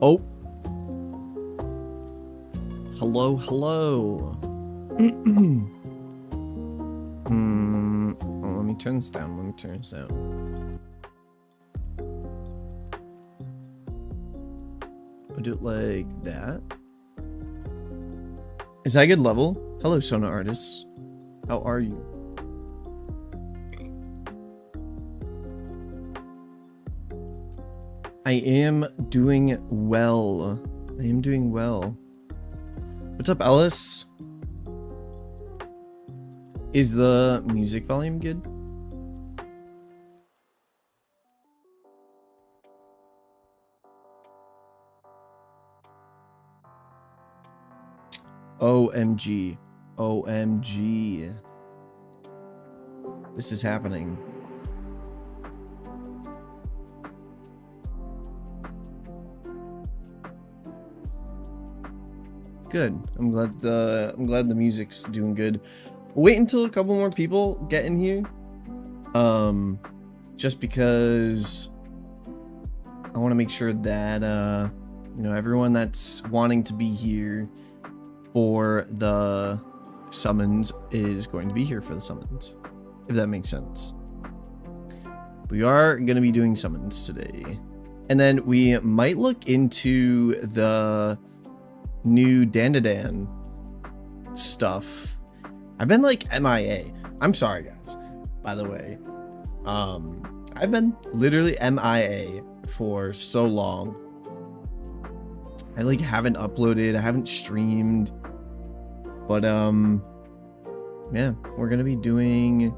Oh. Hello, hello. Oh, let me turn this down. Let me turn this down. I'll do it like that. Is that a good level? Hello, Sona artists. How are you? I am doing well. I am doing well. What's up, Ellis? Is the music volume good? OMG. OMG. This is happening. Good. I'm glad the music's doing good. Wait until a couple more people get in here. Just because I want to make sure that you know, everyone that's wanting to be here for the summons is going to be here for the summons, if that makes sense. We are going to be doing summons today, and then we might look into the new Dandadan stuff. I've been like MIA. I'm sorry, guys, by the way. I've been literally MIA for so long. I like haven't uploaded, I haven't streamed, but yeah, we're gonna be doing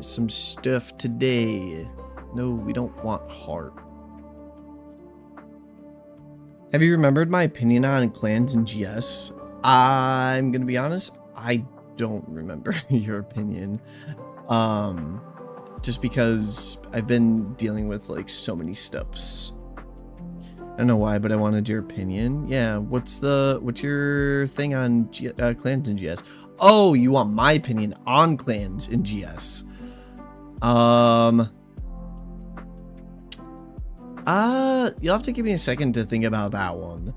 some stuff today. No, we don't want heart. Have you remembered my opinion on clans in GS? I'm gonna be honest, I don't remember your opinion. Just because I've been dealing with like so many stuffs. I don't know why, but I wanted your opinion. Yeah, what's your thing on clans in GS? Oh, you want my opinion on clans in GS? You'll have to give me a second to think about that one.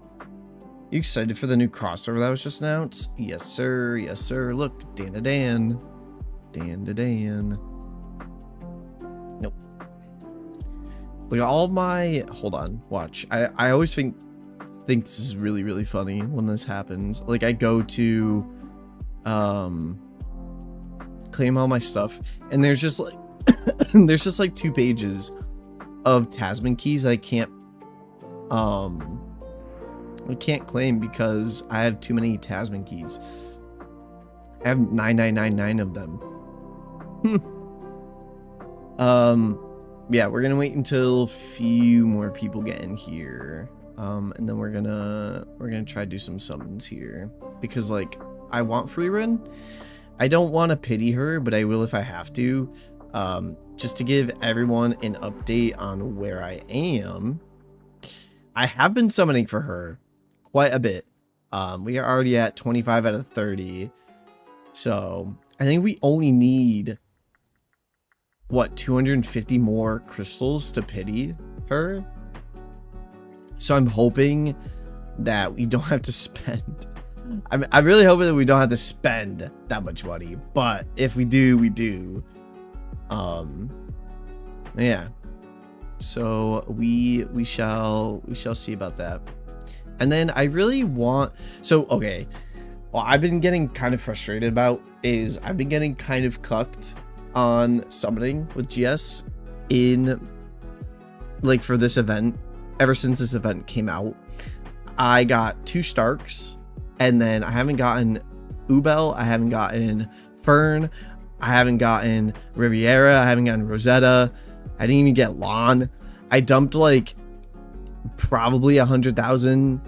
You excited for the new crossover that was just announced? Yes, sir. Yes, sir. Look, Dan. Nope. Look at all my... Hold on. Watch. I always think this is really, really funny when this happens. Like, I go to claim all my stuff, and there's just like there's just like 2 pages of Tasman keys I can't claim because I have too many Tasman keys. I have 9999 of them. Yeah, we're gonna wait until a few more people get in here, and then we're gonna try to do some summons here, because like I want Frieren. I don't want to pity her, but I will if I have to, just to give everyone an update on where I am. I have been summoning for her quite a bit. We are already at 25 out of 30. So I think we only need, what, 250 more crystals to pity her. So I'm hoping that we don't have to spend. I'm really hoping that we don't have to spend that much money. But if we do, we do. Yeah. So we shall see about that. And then I really want, so okay, well, I've been getting kind of frustrated about is I've been getting kind of cucked on summoning with GS in like for this event. Ever since this event came out, I got 2 Starks, and then I haven't gotten Ubel, I haven't gotten Fern, I haven't gotten Riviera, I haven't gotten Rosetta, I didn't even get Lon. I dumped like probably 100,000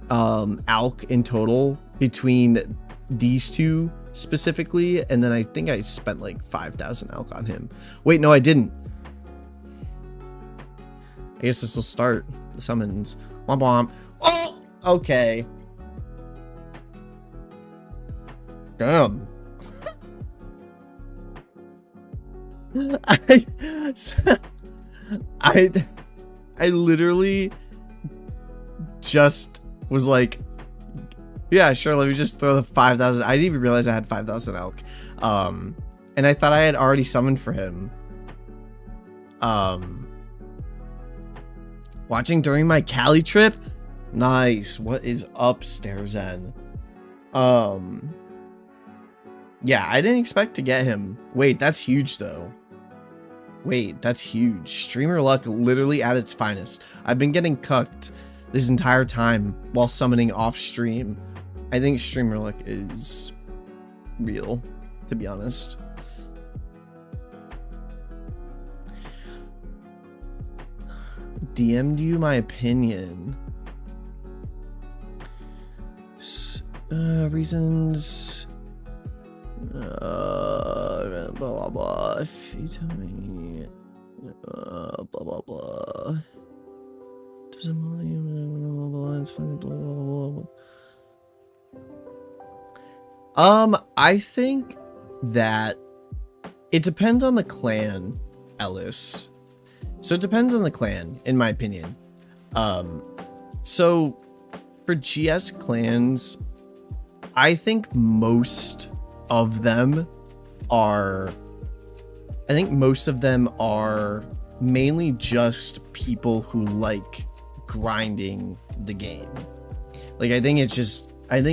alk in total between these 2 specifically, and then I think I spent like 5,000 alk on him. Wait, no, I didn't. I guess this will start the summons. Womp womp. Oh, okay. Damn. I I literally just was like, yeah, sure, let me just throw the 5,000. I didn't even realize I had 5,000 elk. And I thought I had already summoned for him. Watching during my Cali trip? Nice. What is upstairs then? Yeah, I didn't expect to get him. Wait, that's huge though. Wait, that's huge. Streamer luck literally at its finest. I've been getting cucked this entire time while summoning off stream. I think streamer luck is real, to be honest. DM'd you my opinion. Reasons. Blah blah blah. If you tell me, blah blah blah. Doesn't blah blah blah. I think that it depends on the clan, Ellis. So it depends on the clan, in my opinion. So for GS clans, I think most of them are mainly just people who like grinding the game. Like, I think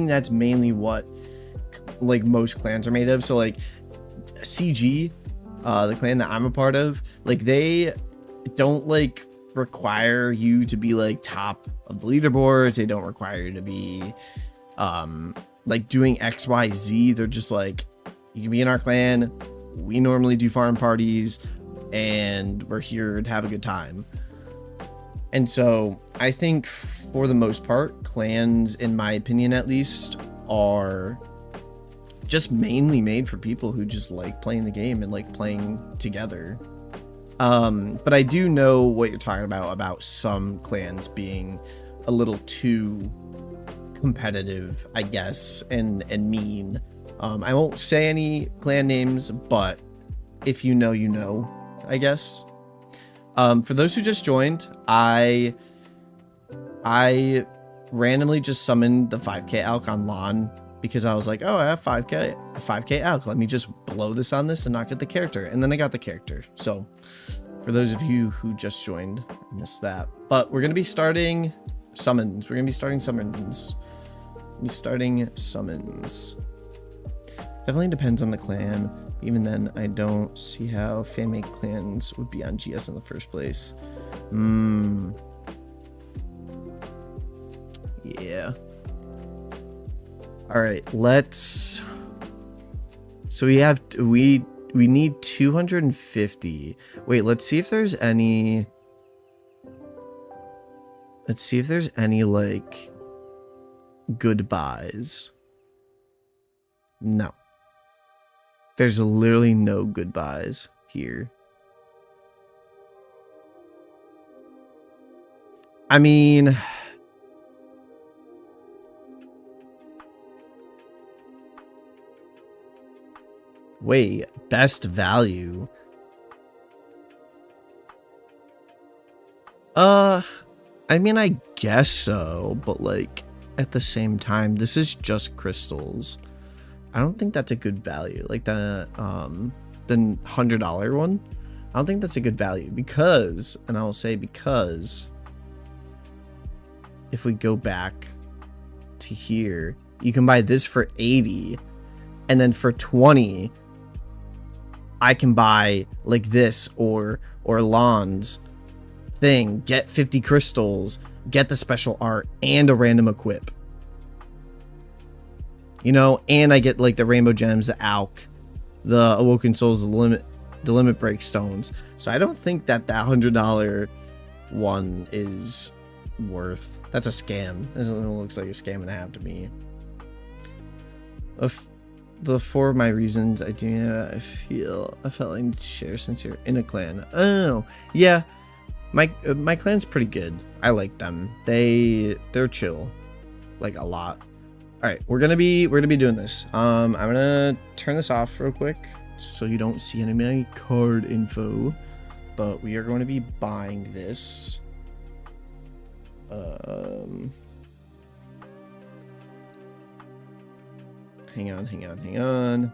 that's mainly what like most clans are made of. So like CG, the clan that I'm a part of, like they don't like require you to be like top of the leaderboards. They don't require you to be like doing XYZ. They're just like, you can be in our clan. We normally do farm parties and we're here to have a good time. And so I think for the most part, clans, in my opinion at least, are just mainly made for people who just like playing the game and like playing together. But I do know what you're talking about some clans being a little too competitive, I guess, and mean. I won't say any clan names, but if you know, you know, I guess. For those who just joined, I randomly just summoned the 5k Alk on LAN because I was like, oh, I have 5k Alk. Let me just blow this on this and not get the character. And then I got the character. So for those of you who just joined, I missed that. But we're going to be starting summons. We're going to be starting summons. Definitely depends on the clan. Even then, I don't see how fan-made clans would be on GS in the first place. Yeah. All right, let's. So we need 250. Wait, let's see if there's any. Let's see if there's any like goodbyes. No. There's literally no goodbyes here. I mean, wait, best value. I mean, I guess so, but like at the same time, this is just crystals. I don't think that's a good value. Like the $100 one, I don't think that's a good value because, and I'll say because, if we go back to here, you can buy this for 80, and then for 20, I can buy like this or Lon's thing, get 50 crystals, get the special art, and a random equip. You know, and I get like the rainbow gems, the Alk, the Awoken Souls, the limit break stones. So I don't think that $100 one is worth. That's a scam. This looks like a scam and a half to me. The four of my reasons I felt like to share since you're in a clan. Oh yeah, my clan's pretty good. I like them. They're chill, like a lot. All right, we're gonna be doing this. I'm gonna turn this off real quick so you don't see any of my card info, but we are going to be buying this. Hang on.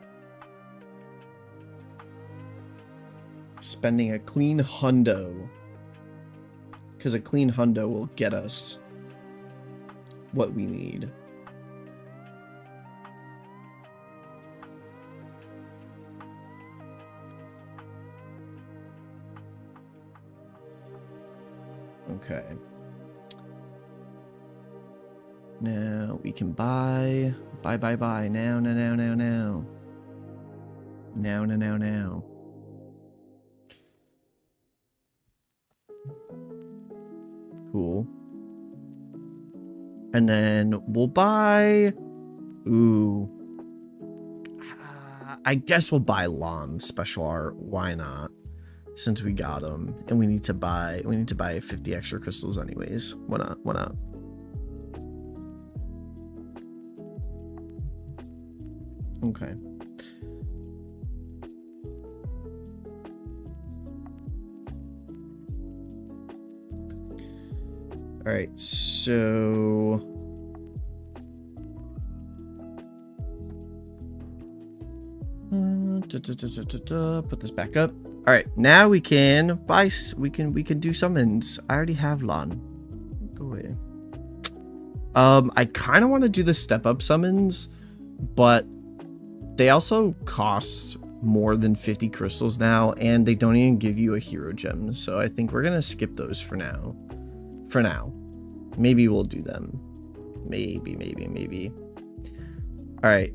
Spending a clean hundo. Because a clean hundo will get us what we need. Okay. Now we can buy. Buy. Now. Now. Cool. And then we'll buy. Ooh. I guess we'll buy Lon's special art. Why not? Since we got them, and we need to buy 50 extra crystals anyways. Why not? Okay. All right, so put this back up. All right, now we can buy. We can do summons. I already have Lon. Go away. I kind of want to do the step up summons, but they also cost more than 50 crystals now, and they don't even give you a hero gem. So I think we're gonna skip those for now. Maybe we'll do them. Maybe. All right.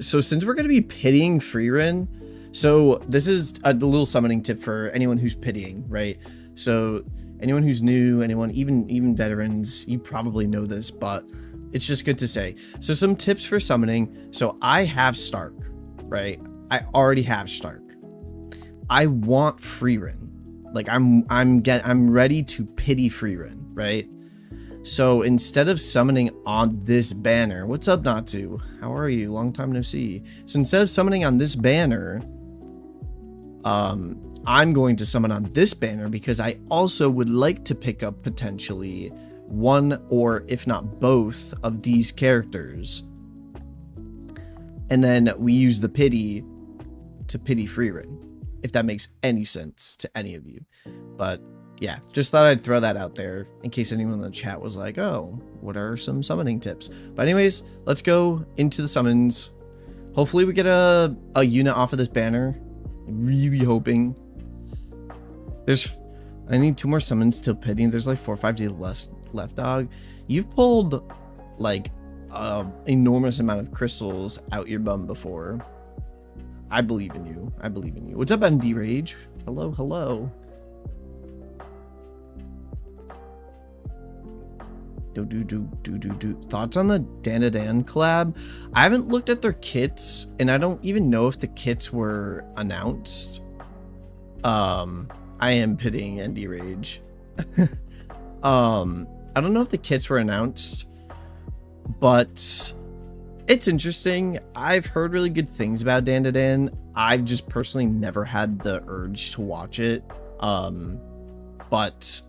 So since we're gonna be pitying Frieren, so this is a little summoning tip for anyone who's pitying, right? So anyone who's new, anyone even veterans, you probably know this, but it's just good to say. So some tips for summoning. So I have Stark, right? I already have Stark. I want Frieren. Like I'm ready to pity Frieren, right? So instead of summoning on this banner, what's up, Natsu? How are you? Long time no see. So instead of summoning on this banner, I'm going to summon on this banner because I also would like to pick up potentially one or if not both of these characters. And then we use the pity to pity Frieren, if that makes any sense to any of you. But yeah, just thought I'd throw that out there in case anyone in the chat was like, oh, what are some summoning tips? But anyways, let's go into the summons. Hopefully we get a unit off of this banner. I'm really hoping. I need 2 more summons till pity. There's like 4 or 5 days left, dog. You've pulled like enormous amount of crystals out your bum before. I believe in you. What's up, MD Rage? Hello. Thoughts on the Dan collab? I haven't looked at their kits, and I don't even know if the kits were announced. I am pitying MD Rage. I don't know if the kits were announced, but it's interesting. I've heard really good things about Dan. I've just personally never had the urge to watch it. But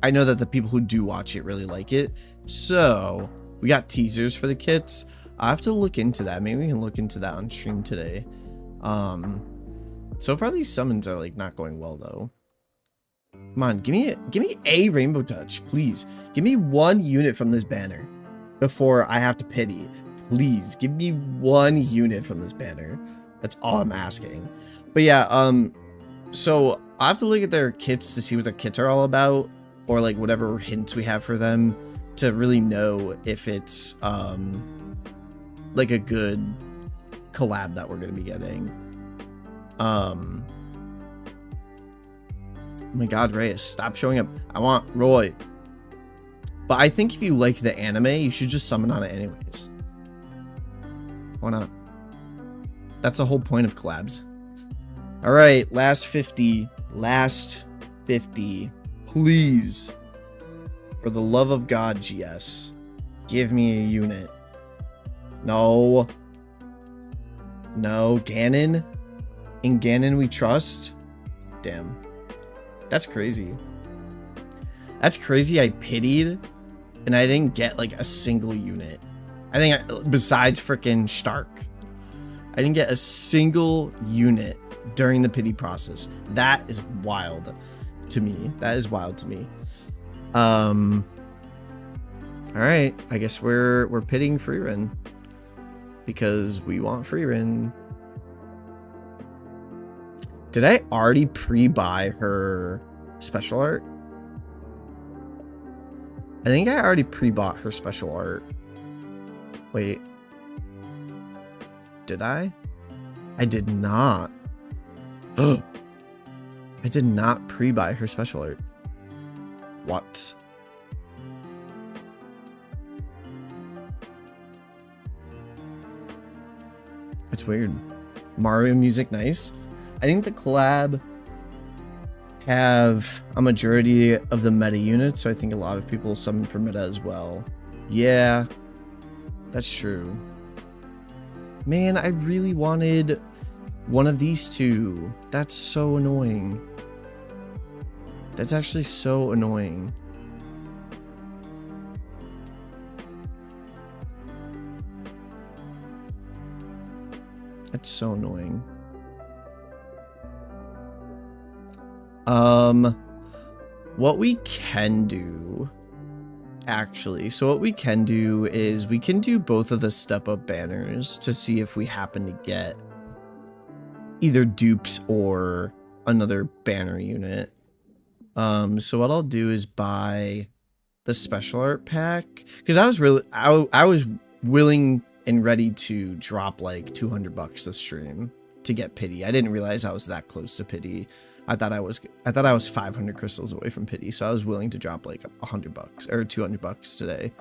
I know that the people who do watch it really like it. So we got teasers for the kits. I have to look into that. Maybe we can look into that on stream today. So far these summons are like not going well though. Come on, give me a rainbow touch, please. Give me 1 unit from this banner before I have to pity. Please give me 1 unit from this banner. That's all I'm asking. But yeah, so I have to look at their kits to see what their kits are all about, or like whatever hints we have for them to really know if it's like a good collab that we're gonna be getting. Oh my god, Reyes, stop showing up. I want Roy. But I think if you like the anime, you should just summon on it anyways. Why not? That's the whole point of collabs. All right, last 50. Please, for the love of God, GS, give me a unit. No, Ganon. In Ganon we trust. Damn, that's crazy. I pitied and I didn't get like a single unit. I think besides freaking Stark, I didn't get a single unit during the pity process. That is wild to me. That is wild to me. All right, I guess we're pitting Frieren because we want Frieren. Did I already pre-buy her special art? I think I already pre-bought her special art. Wait. Did I? I did not. I did not pre-buy her special art. What? It's weird. Mario music, nice. I think the collab have a majority of the meta units, so I think a lot of people summon for meta as well. Yeah, that's true. Man, I really wanted one of these two. That's so annoying. That's actually so annoying. That's so annoying. What we can do, actually, so what we can do is we can do both of the step up banners to see if we happen to get either dupes or another banner unit. So what I'll do is buy the special art pack, because I was willing and ready to drop like $200 this stream to get pity. I didn't realize I was that close to pity. I thought I was 500 crystals away from pity, so I was willing to drop like $100 or $200 today.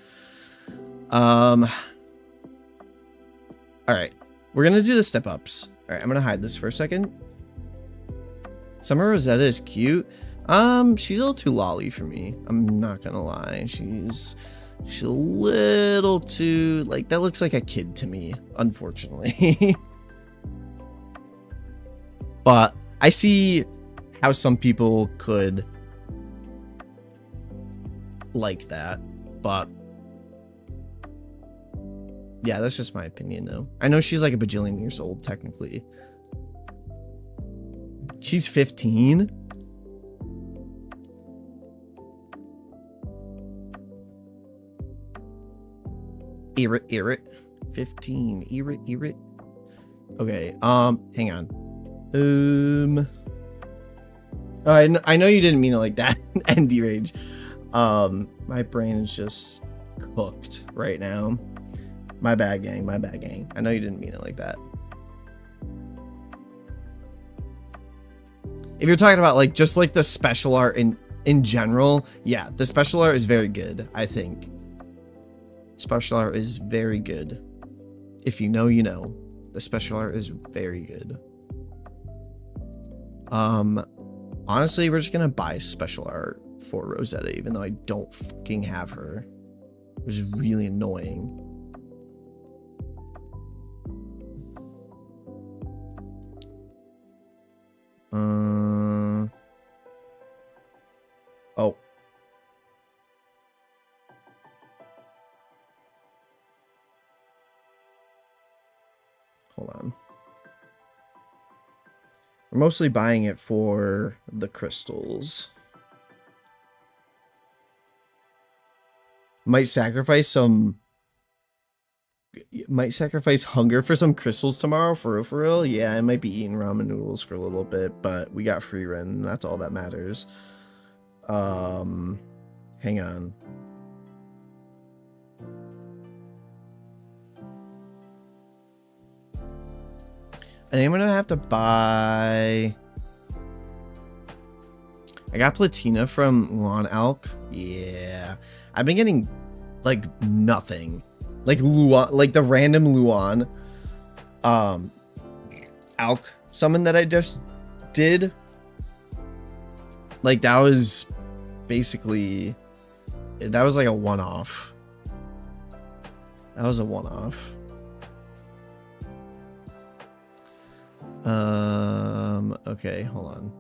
All right, we're gonna do the step ups. All right, I'm gonna hide this for a second. Summer Rosetta is cute. She's a little too lolly for me. I'm not gonna lie. She's a little too, like, that looks like a kid to me, unfortunately. But I see how some people could like that, but yeah, that's just my opinion though. I know she's like a bajillion years old technically. She's 15. Irrit 15. Irrit. Okay, hang on. I know you didn't mean it like that. ND Rage. My brain is just cooked right now. My bad, gang. My bad, gang. I know you didn't mean it like that. If you're talking about like just like the special art in general, yeah, the special art is very good, I think. Special art is very good. If you know, you know. The special art is very good. Honestly, we're just gonna buy special art for Rosetta, even though I don't fucking have her, which is really annoying. Oh. Hold on. We're mostly buying it for the crystals. Might sacrifice hunger for some crystals tomorrow, for real. Yeah, I might be eating ramen noodles for a little bit, but we got Frieren, and that's all that matters. Hang on. I think I'm gonna have to buy. I got Platina from Luan Alk. Yeah, I've been getting like nothing, like Luan, like the random Luan, Alk summon that I just did. Like that was basically, that was like a one-off. That was a one-off. Okay, hold on.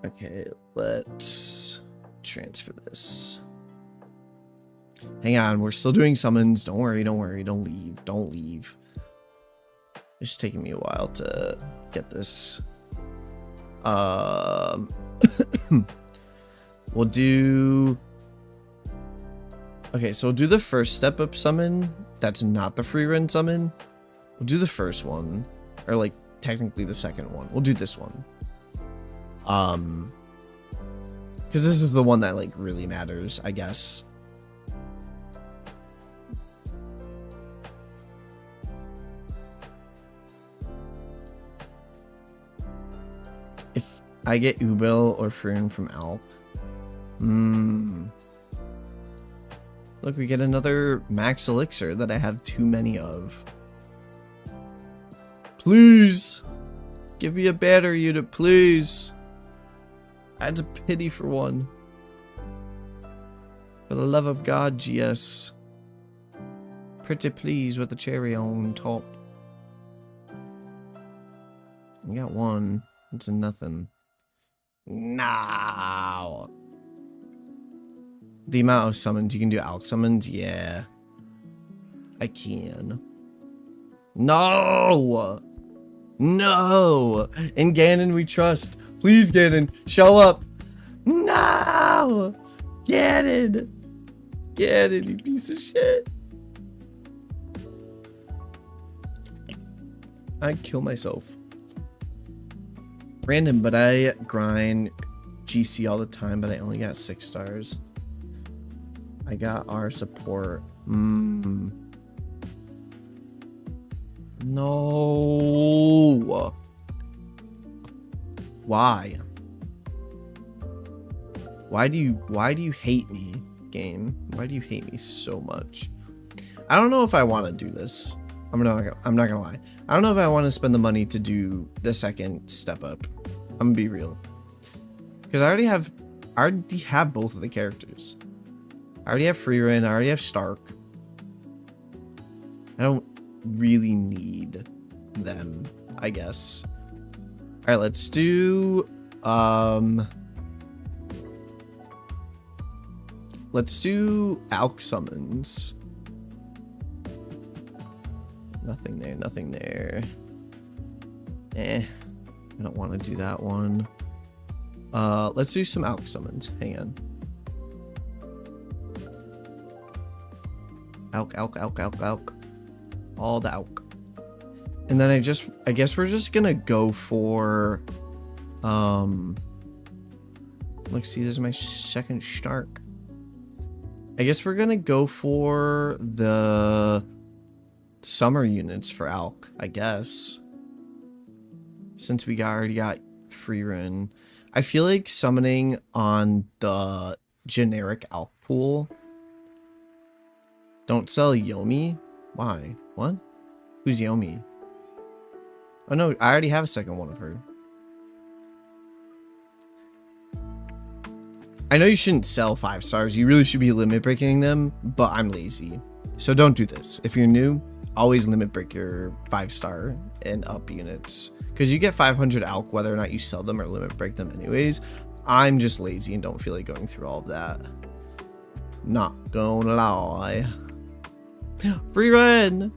Okay, let's transfer this. Hang on, we're still doing summons. Don't worry, don't worry, don't leave, don't leave. It's just taking me a while to get this. We'll do... Okay, so we'll do the first step up summon. That's not the Frieren summon. We'll do the first one. Or like, technically the second one. We'll do this one. Because this is the one that like really matters, I guess. If I get Ubil or Frieren from Alk. Look, we get another max elixir that I have too many of. Please! Give me a banner unit, please! I had a pity for one. For the love of God, GS. Pretty please with the cherry on top. We got one. It's a nothing. No! The amount of summons you can do Alk summons, yeah. I can. No! No! In Ganon we trust. Please, Ganon, show up. No! Ganon! Ganon, you piece of shit. I'd kill myself. Random, but I grind GC all the time, but I only got 6 stars. I got our support. No. Why? Why do you hate me, game? Why do you hate me so much? I don't know if I want to do this. I'm not gonna lie. I don't know if I want to spend the money to do the second step up. I'm gonna be real. Because I already have both of the characters. I already have Frieren, I already have Stark. I don't really need them, I guess. Alright, let's do Alk summons. Nothing there, nothing there. I don't want to do that one. Let's do some Alk summons. Hang on. Alk. All the Alk. And then I guess we're just gonna go for look, see, this is my second Stark. I guess we're gonna go for the summer units for Alk, I guess. Since we already got Frieren. I feel like summoning on the generic Alk pool. Don't sell Yomi? Why? What? Who's Yomi? Oh no, I already have a second one of her. I know you shouldn't sell 5 stars. You really should be limit breaking them, but I'm lazy. So don't do this. If you're new, always limit break your 5-star and up units. Because you get 500 Alk whether or not you sell them or limit break them anyways. I'm just lazy and don't feel like going through all of that. Not gonna lie. Frieren!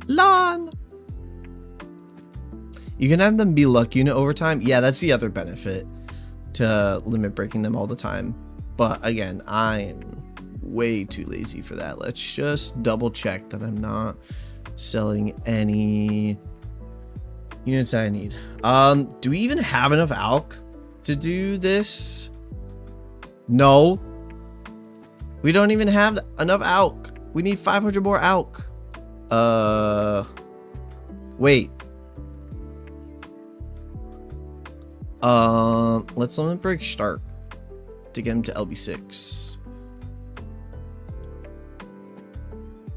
Lon! You can have them be luck unit over time. Yeah, that's the other benefit to limit breaking them all the time. But again, I'm way too lazy for that. Let's just double check that I'm not selling any units I need. Do we even have enough Alk to do this? No. We don't even have enough Alk. We need 500 more Alk. Wait. Let's limit break Stark to get him to LB6.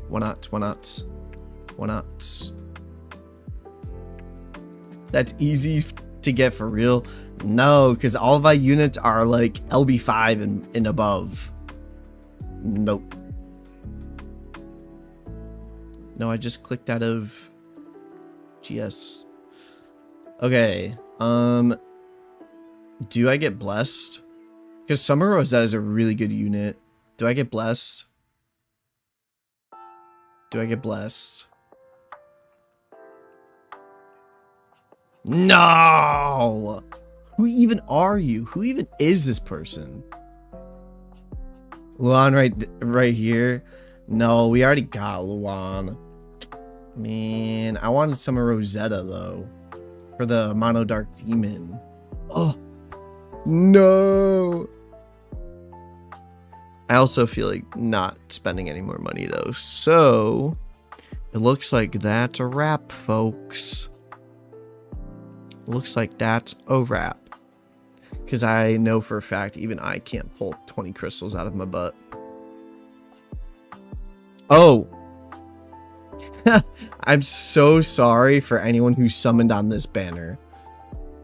Why not? Why not? Why not? That's easy to get for real. No, because all of my units are like LB5 and above. Nope. No, I just clicked out of GS. Okay. Do I get blessed? Because Summer Rosetta is a really good unit. Do I get blessed? Do I get blessed? No! Who even are you? Who even is this person? Luan right here. No, we already got Luan. Man, I wanted Summer Rosetta though. For the Mono Dark Demon. Oh. No. I also feel like not spending any more money though. So it looks like that's a wrap, folks. Looks like that's a wrap. Because I know for a fact even I can't pull 20 crystals out of my butt. Oh. I'm so sorry for anyone who summoned on this banner.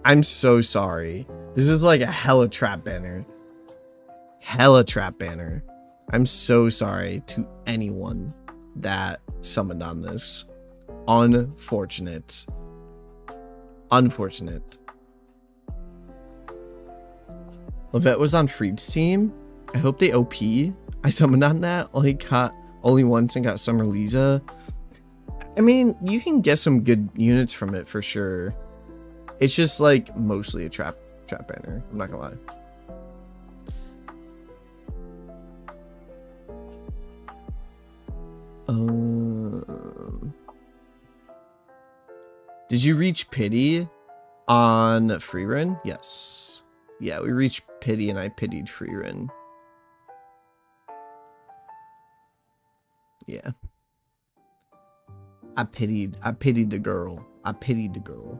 I'm so sorry. This is like a hella trap banner. Hella trap banner. I'm so sorry to anyone that summoned on this. Unfortunate. Unfortunate. Levette was on Freed's team. I hope they OP. I summoned on that. Only once and got Summer Lisa. I mean, you can get some good units from it for sure. It's just like mostly a trap banner. I'm not gonna lie. Did you reach pity on Frieren? Yes. Yeah, we reached pity and I pitied Frieren. Yeah. I pitied the girl. I pitied the girl.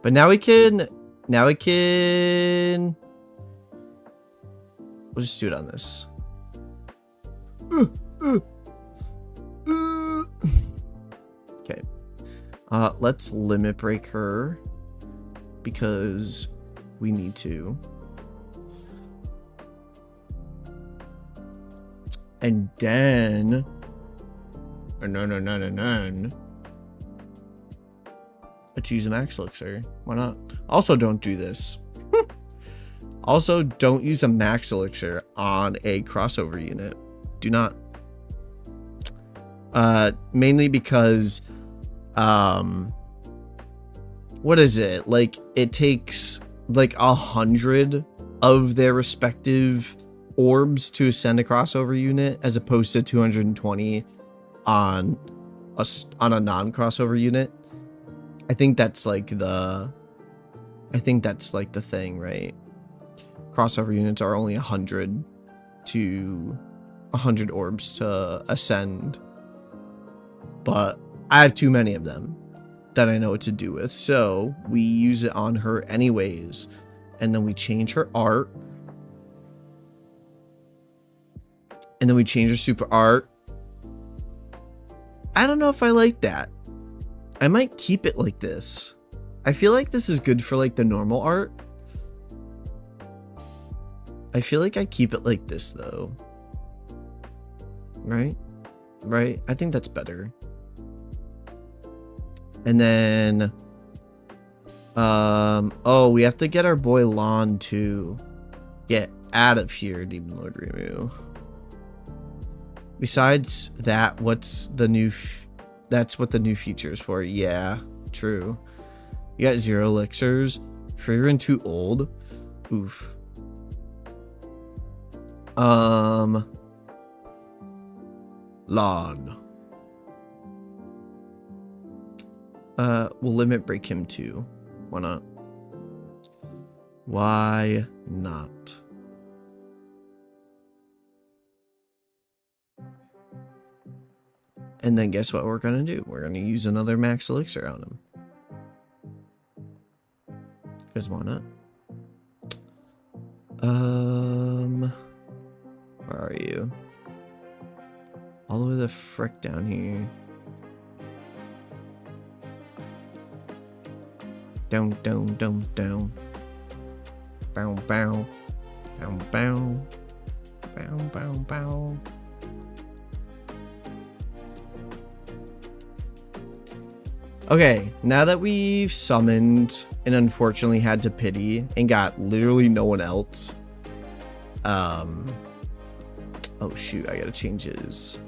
But now we can we'll just do it on this. Okay. Let's limit break her because we need to. And then let's use a max elixir. Why not? Also, don't do this. Also, don't use a max elixir on a crossover unit. Do not. Mainly because, what is it? Like, it takes like 100 of their respective orbs to ascend a crossover unit, as opposed to 220 on a non-crossover unit. I think that's like the thing, right? Crossover units are only 100 orbs to ascend, but I have too many of them that I know what to do with, so we use it on her anyways, and then we change her art, and then we change her super art. I don't know if I like that. I might keep it like this. I feel like this is good for like the normal art. I feel like I keep it like this though. Right? Right? I think that's better. And then oh, we have to get our boy Lon to get out of here, Demon Lord Remu. Besides that, what's the new that's what the new feature is for. Yeah, true. You got 0 elixirs. Frieren too old. Oof. Lon. We'll limit break him too. Why not? Why not? And then guess what we're gonna do? We're gonna use another max elixir on him. Because why not? Where are you? All the way the frick down here. Down, down, down, down. Bow, bow. Bow, bow. Bow, bow, bow. Okay, now that we've summoned and unfortunately had to pity and got literally no one else. Oh shoot, I gotta change his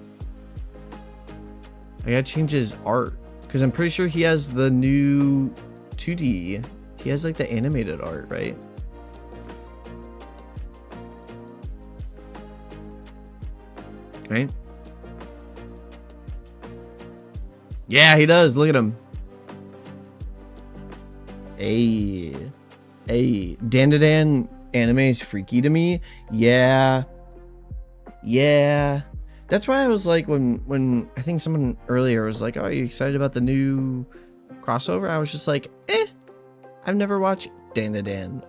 art. Because I'm pretty sure he has the new 2D. He has like the animated art, right? Right? Yeah, he does. Look at him. Hey. Dandadan anime is freaky to me. Yeah. That's why I was like, when I think someone earlier was like, oh, are you excited about the new crossover? I was just like, I've never watched Dandadan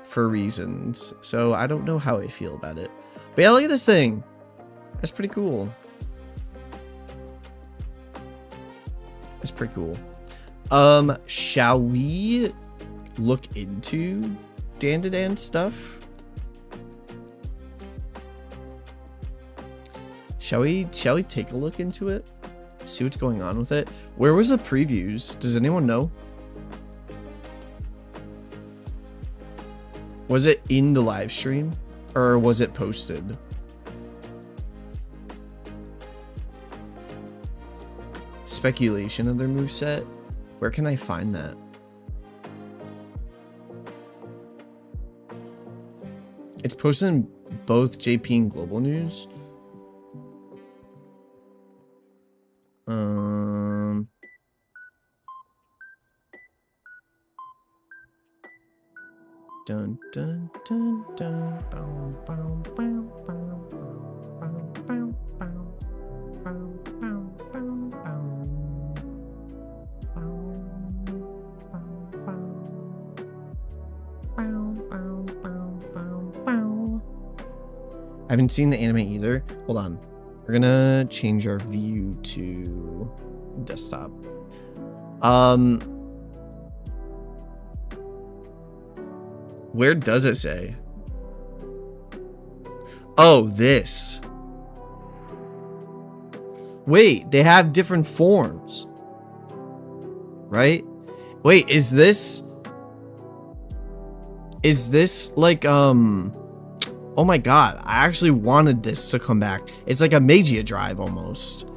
for reasons. So I don't know how I feel about it. But yeah, look at this thing. That's pretty cool. It's pretty cool. Shall we look into Dandadan stuff? Shall we take a look into it? See what's going on with it? Where was the previews? Does anyone know? Was it in the live stream or was it posted? Speculation of their moveset. Where can I find that? It's posted in both JP and Global News. Dun dun dun dun. Bow, bow, bow, bow, bow, bow, bow, bow, bow, bow, bow. I haven't seen the anime either. Hold on. We're gonna change our view to desktop. Where does it say? Oh, this. Wait, they have different forms. Right? Wait, is this like oh my god, I actually wanted this to come back. It's like a Magia Drive almost.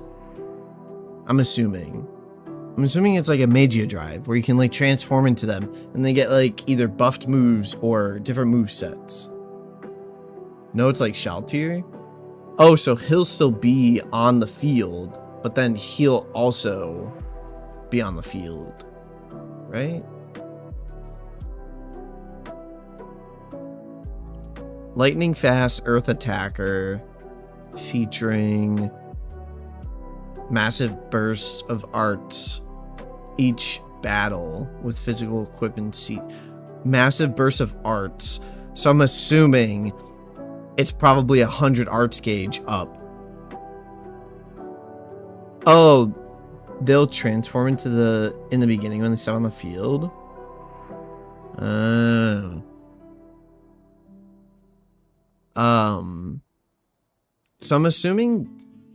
I'm assuming it's like a Magia Drive where you can like transform into them and they get like either buffed moves or different move sets. No, it's like Shaltir. Oh, so he'll still be on the field, but then he'll also be on the field, right? Lightning fast earth attacker featuring massive burst of arts each battle with physical equipment massive burst of arts. So I'm assuming it's probably 100 arts gauge up. Oh, they'll transform into in the beginning when they start on the field. So I'm assuming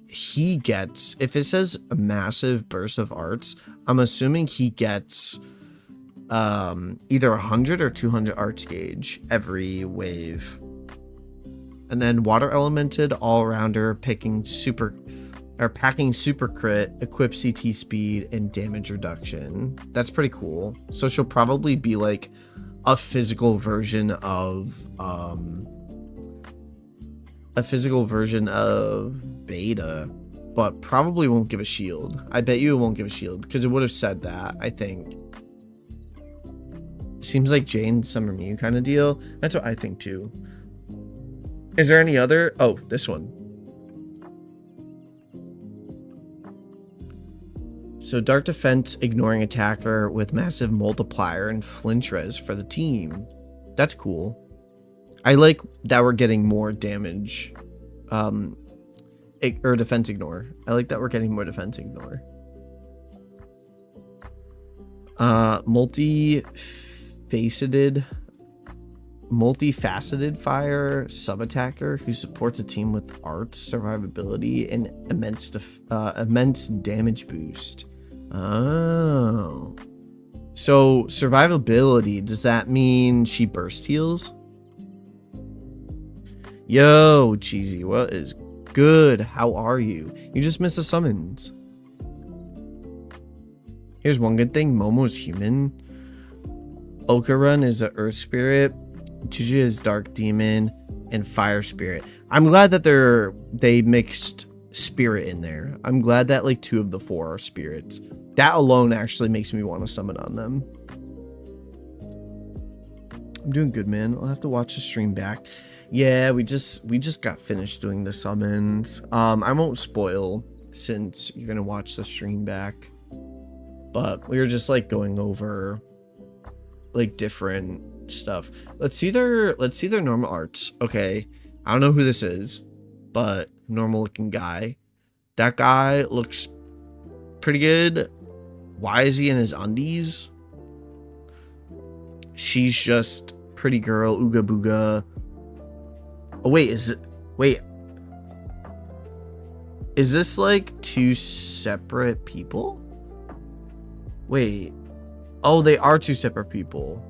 he gets, if it says a massive burst of arts, I'm assuming he gets either 100 or 200 arts gauge every wave. And then water elemented all-rounder packing super crit, equip CT speed and damage reduction. That's pretty cool. So she'll probably be like a physical version of Beta, but probably won't give a shield. I bet you it won't give a shield because it would have said that, I think. Seems like Jane Summer Mew kind of deal. That's what I think too. Is there any other? Oh, this one. So Dark Defense ignoring attacker with massive multiplier and flinch res for the team. That's cool. I like that we're getting more damage. Or defense ignore. I like that we're getting more defense ignore. Multifaceted fire sub-attacker who supports a team with arts, survivability, and immense damage boost. Oh. So survivability, does that mean she burst heals? Yo, Cheesy, what is good? How are you? You just missed the summons. Here's one good thing. Momo's human. Okarun is the earth spirit. Chuji is dark demon and fire spirit. I'm glad that they mixed spirit in there. I'm glad that like 2 of the 4 are spirits. That alone actually makes me want to summon on them. I'm doing good, man. I'll have to watch the stream back. Yeah, we just got finished doing the summons. I won't spoil since you're gonna watch the stream back. But we were just like going over like different stuff. Let's see their normal arts. Okay. I don't know who this is, but normal looking guy. That guy looks pretty good. Why is he in his undies? She's just pretty girl, ooga booga. Oh wait, is this like 2 separate people? Wait. Oh, they are 2 separate people.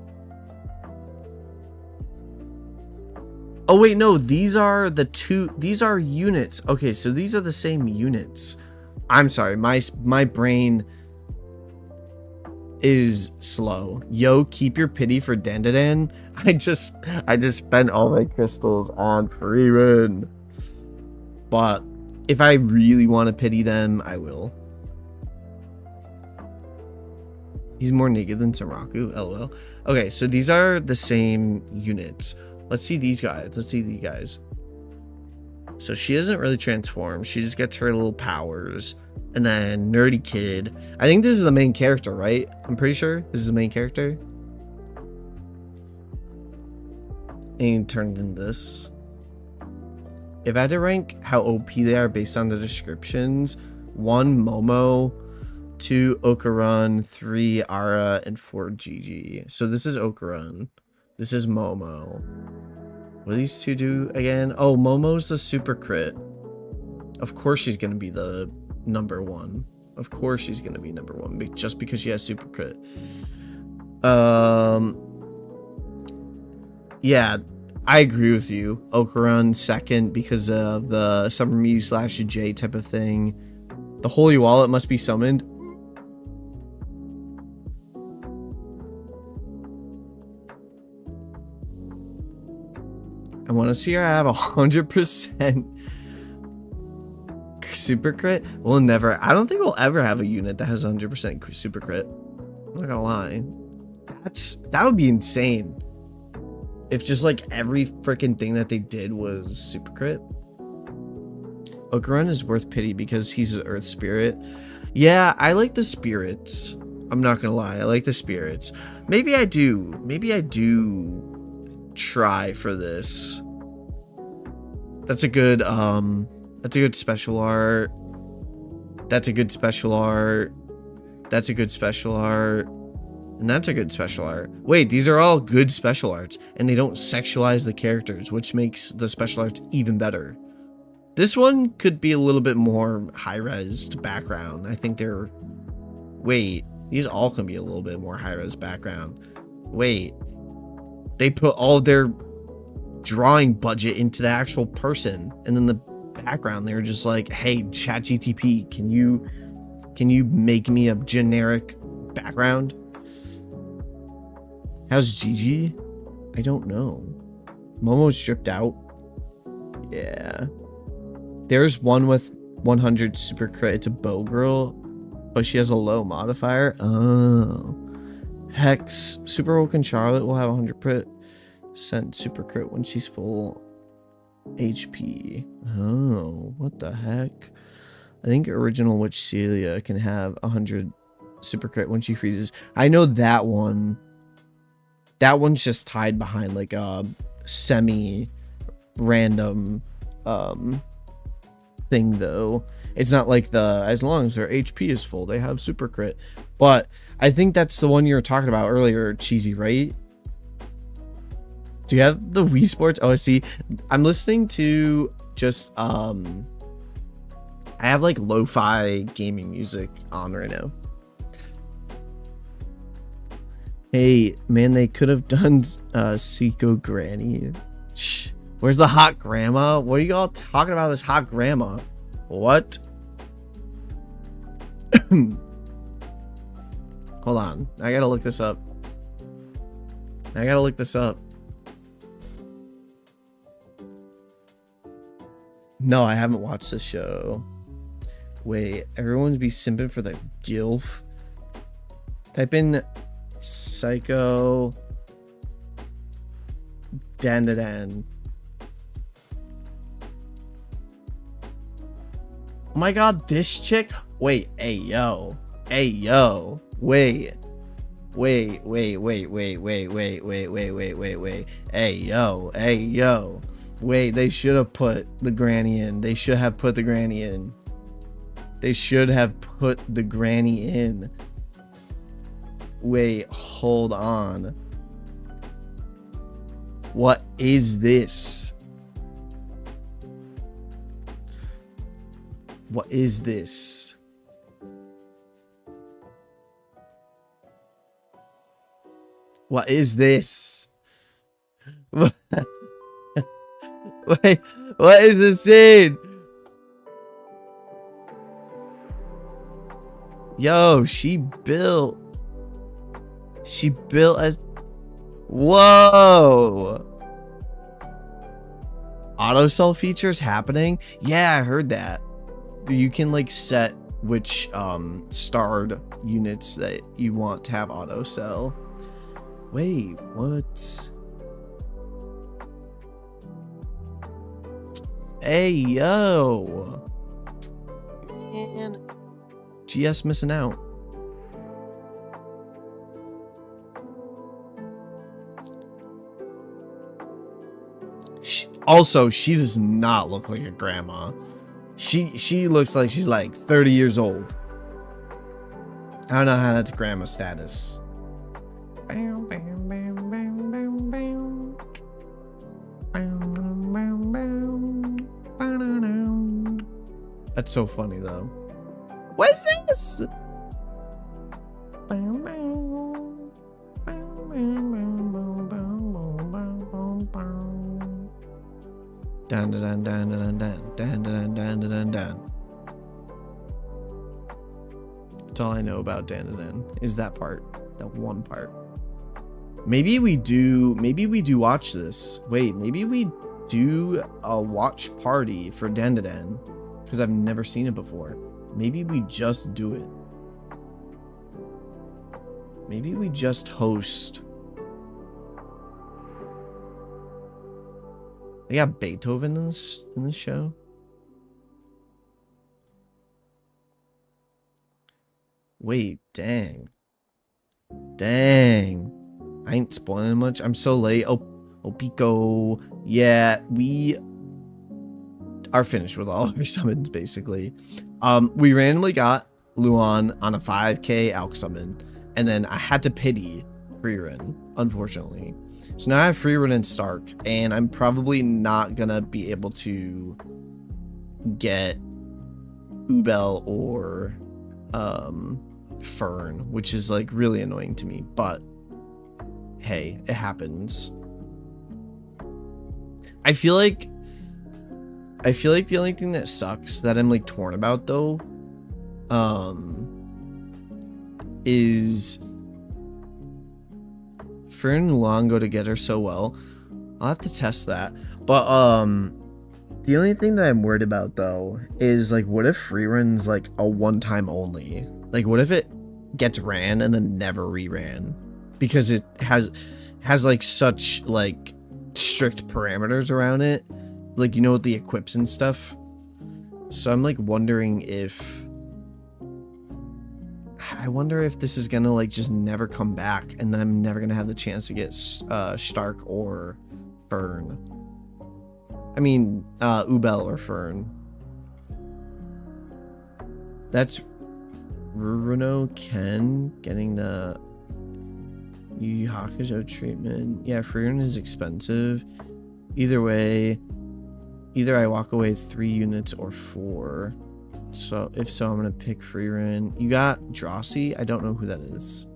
Oh wait, no, these are units. Okay, so these are the same units. I'm sorry, my brain is slow. Yo, keep your pity for Dandadan. I just spent all my crystals on Frieren. But if I really want to pity them, I will. He's more naked than Saraku, lol. Okay, so these are the same units. Let's see these guys. Let's see these guys. So she doesn't really transform. She just gets her little powers. And then Nerdy Kid. I think this is the main character, right? I'm pretty sure this is the main character. And he turned in this. If I had to rank how OP they are based on the descriptions, 1 Momo, 2 Okarun, 3 Ara, and 4 Gigi. So this is Okarun. This is Momo. What do these 2 do again? Oh, Momo's the super crit. Of course she's gonna be the number 1. Of course she's gonna be number 1 just because she has super crit. Yeah, I agree with you. Okarun second because of the Summer Mew / J type of thing. The Holy Wallet must be summoned. I want to see her have 100% super crit. We'll never. I don't think we'll ever have a unit that has 100% super crit. I'm not gonna lie. That would be insane. If just like every freaking thing that they did was super crit. Okarun is worth pity because he's an earth spirit. Yeah, I like the spirits. I'm not gonna lie. I like the spirits. Maybe I do. Maybe I do try for this. That's a good special art. That's a good special art. That's a good special art. And that's a good special art. Wait, these are all good special arts and they don't sexualize the characters, which makes the special arts even better. This one could be a little bit more high-res background. I think they're... Wait, these all can be a little bit more high-res background. Wait. They put all their drawing budget into the actual person, and then the background they were just like, hey, ChatGTP, can you make me a generic background? How's Gigi? I don't know. Momo's stripped out. Yeah. There's one with 100 super crit. It's a bow girl, but she has a low modifier. Oh. Hex, Super Woken Charlotte will have 100% super crit when she's full HP. Oh, what the heck? I think original Witch Celia can have 100 super crit when she freezes. I know that one. That one's just tied behind like a semi-random thing though. It's not like as long as their HP is full, they have super crit. But I think that's the one you were talking about earlier, Cheesy, right? Do you have the Wii Sports OSC? I'm listening to just I have like lo-fi gaming music on right now. Hey, man, they could have done Seiko Granny. Shh. Where's the hot grandma? What are you all talking about, this hot grandma? What? Hold on. I gotta look this up. No, I haven't watched this show. Wait, everyone's be simping for the gilf? Type in Psycho Dan. Oh my god, this chick? Wait, hey yo. Wait. Hey yo. Wait, they should have put the granny in. They should have put the granny in. Wait, hold on. What is this? What is this? What is this? Wait, what is this scene? Yo, she built as... Whoa! Auto cell features happening? Yeah, I heard that. You can like set which starred units that you want to have auto cell. Wait, what? Hey, yo. Man. GS missing out. Also, she does not look like a grandma. She looks like she's like 30 years old. I don't know how that's grandma status. That's so funny though. What is this? Dun dun dun dun dun dun dun dun dun dun dun. That's all I know about Dan is that part, that one part. Maybe we do watch this. Wait, maybe we do a watch party for Dan because I've never seen it before. Maybe we just do it. Maybe we just host. They got Beethoven in this show. Wait, dang. I ain't spoiling much. I'm so late. Oh, Pico. Yeah, we are finished with all our summons basically. We randomly got Luan on a 5k Alk summon, and then I had to pity Frieren, unfortunately. So now I have Frieren and Stark, and I'm probably not gonna be able to get Ubel or Fern, which is like really annoying to me, but hey, it happens. I feel like the only thing that sucks that I'm like torn about though is Frieren and Luan go together so well. I'll have to test that. But the only thing that I'm worried about though is like, what if Frieren's like a one-time only? Like, what if it gets ran and then never re-ran because it has like such like strict parameters around it, like, you know, with the equips and stuff. So I'm like wondering if this is gonna like just never come back, and then I'm never gonna have the chance to get Stark or Fern. I mean, Ubel or Fern. That's Runo Ken getting the Yu Yu Hakusho treatment. Yeah, Frieren is expensive. Either way, either I walk away 3 units or 4. So if so, I'm gonna pick Frieren. You got Drossi? I don't know who that is.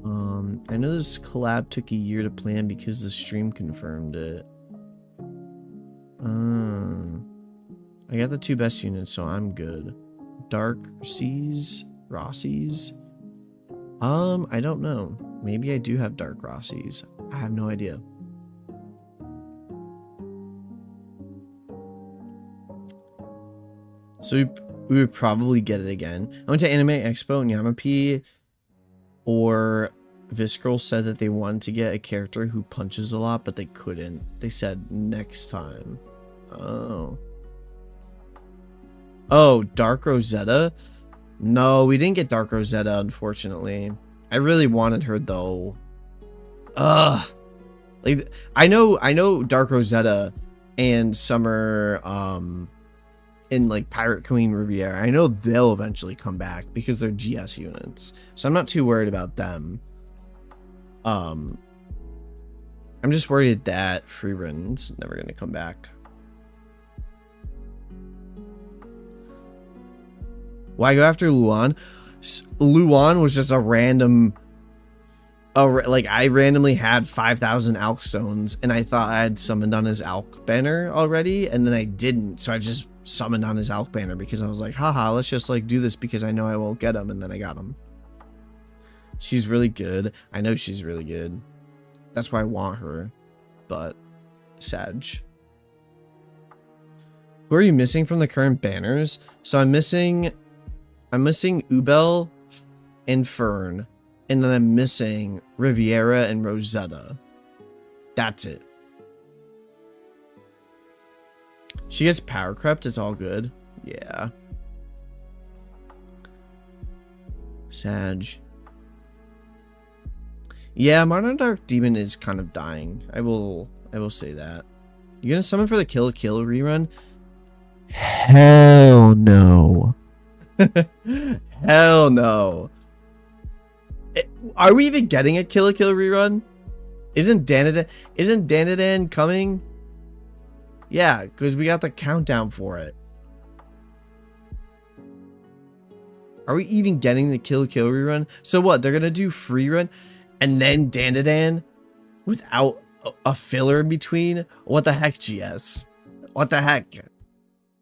I know this collab took a year to plan because the stream confirmed it. I got the 2 best units, so I'm good. Dark Seas, Rossies. I don't know. Maybe I do have Dark Rossies. I have no idea. So we would probably get it again. I went to Anime Expo and Yamapi or Visceral said that they wanted to get a character who punches a lot, but they couldn't. They said next time. Oh. Oh, Dark Rosetta? No, we didn't get Dark Rosetta, unfortunately. I really wanted her though. Ugh. Like I know Dark Rosetta and Summer in like Pirate Queen Riviera. I know they'll eventually come back because they're GS units. So I'm not too worried about them. I'm just worried that Frieren's never gonna come back. Why go after Luan? Luan was just a random... like, I randomly had 5,000 Alk Stones, and I thought I had summoned on his Alk banner already, and then I didn't, so I just summoned on his Alk banner, because I was like, haha, let's just, like, do this, because I know I won't get him, and then I got him. She's really good. I know she's really good. That's why I want her, but... Sag. Who are you missing from the current banners? So I'm missing Ubel and Fern, and then I'm missing Riviera and Rosetta. That's it. She gets power crept, it's all good. Yeah. Sag. Yeah, Modern Dark Demon is kind of dying. I will say that. You gonna summon for the Kill Kill rerun? Hell no. Hell no. Are we even getting a Kill rerun? Isn't Danadan coming? Yeah, because we got the countdown for it. Are we even getting the Kill rerun? So what? They're gonna do Frieren and then Danadan without a filler in between? What the heck, GS? What the heck?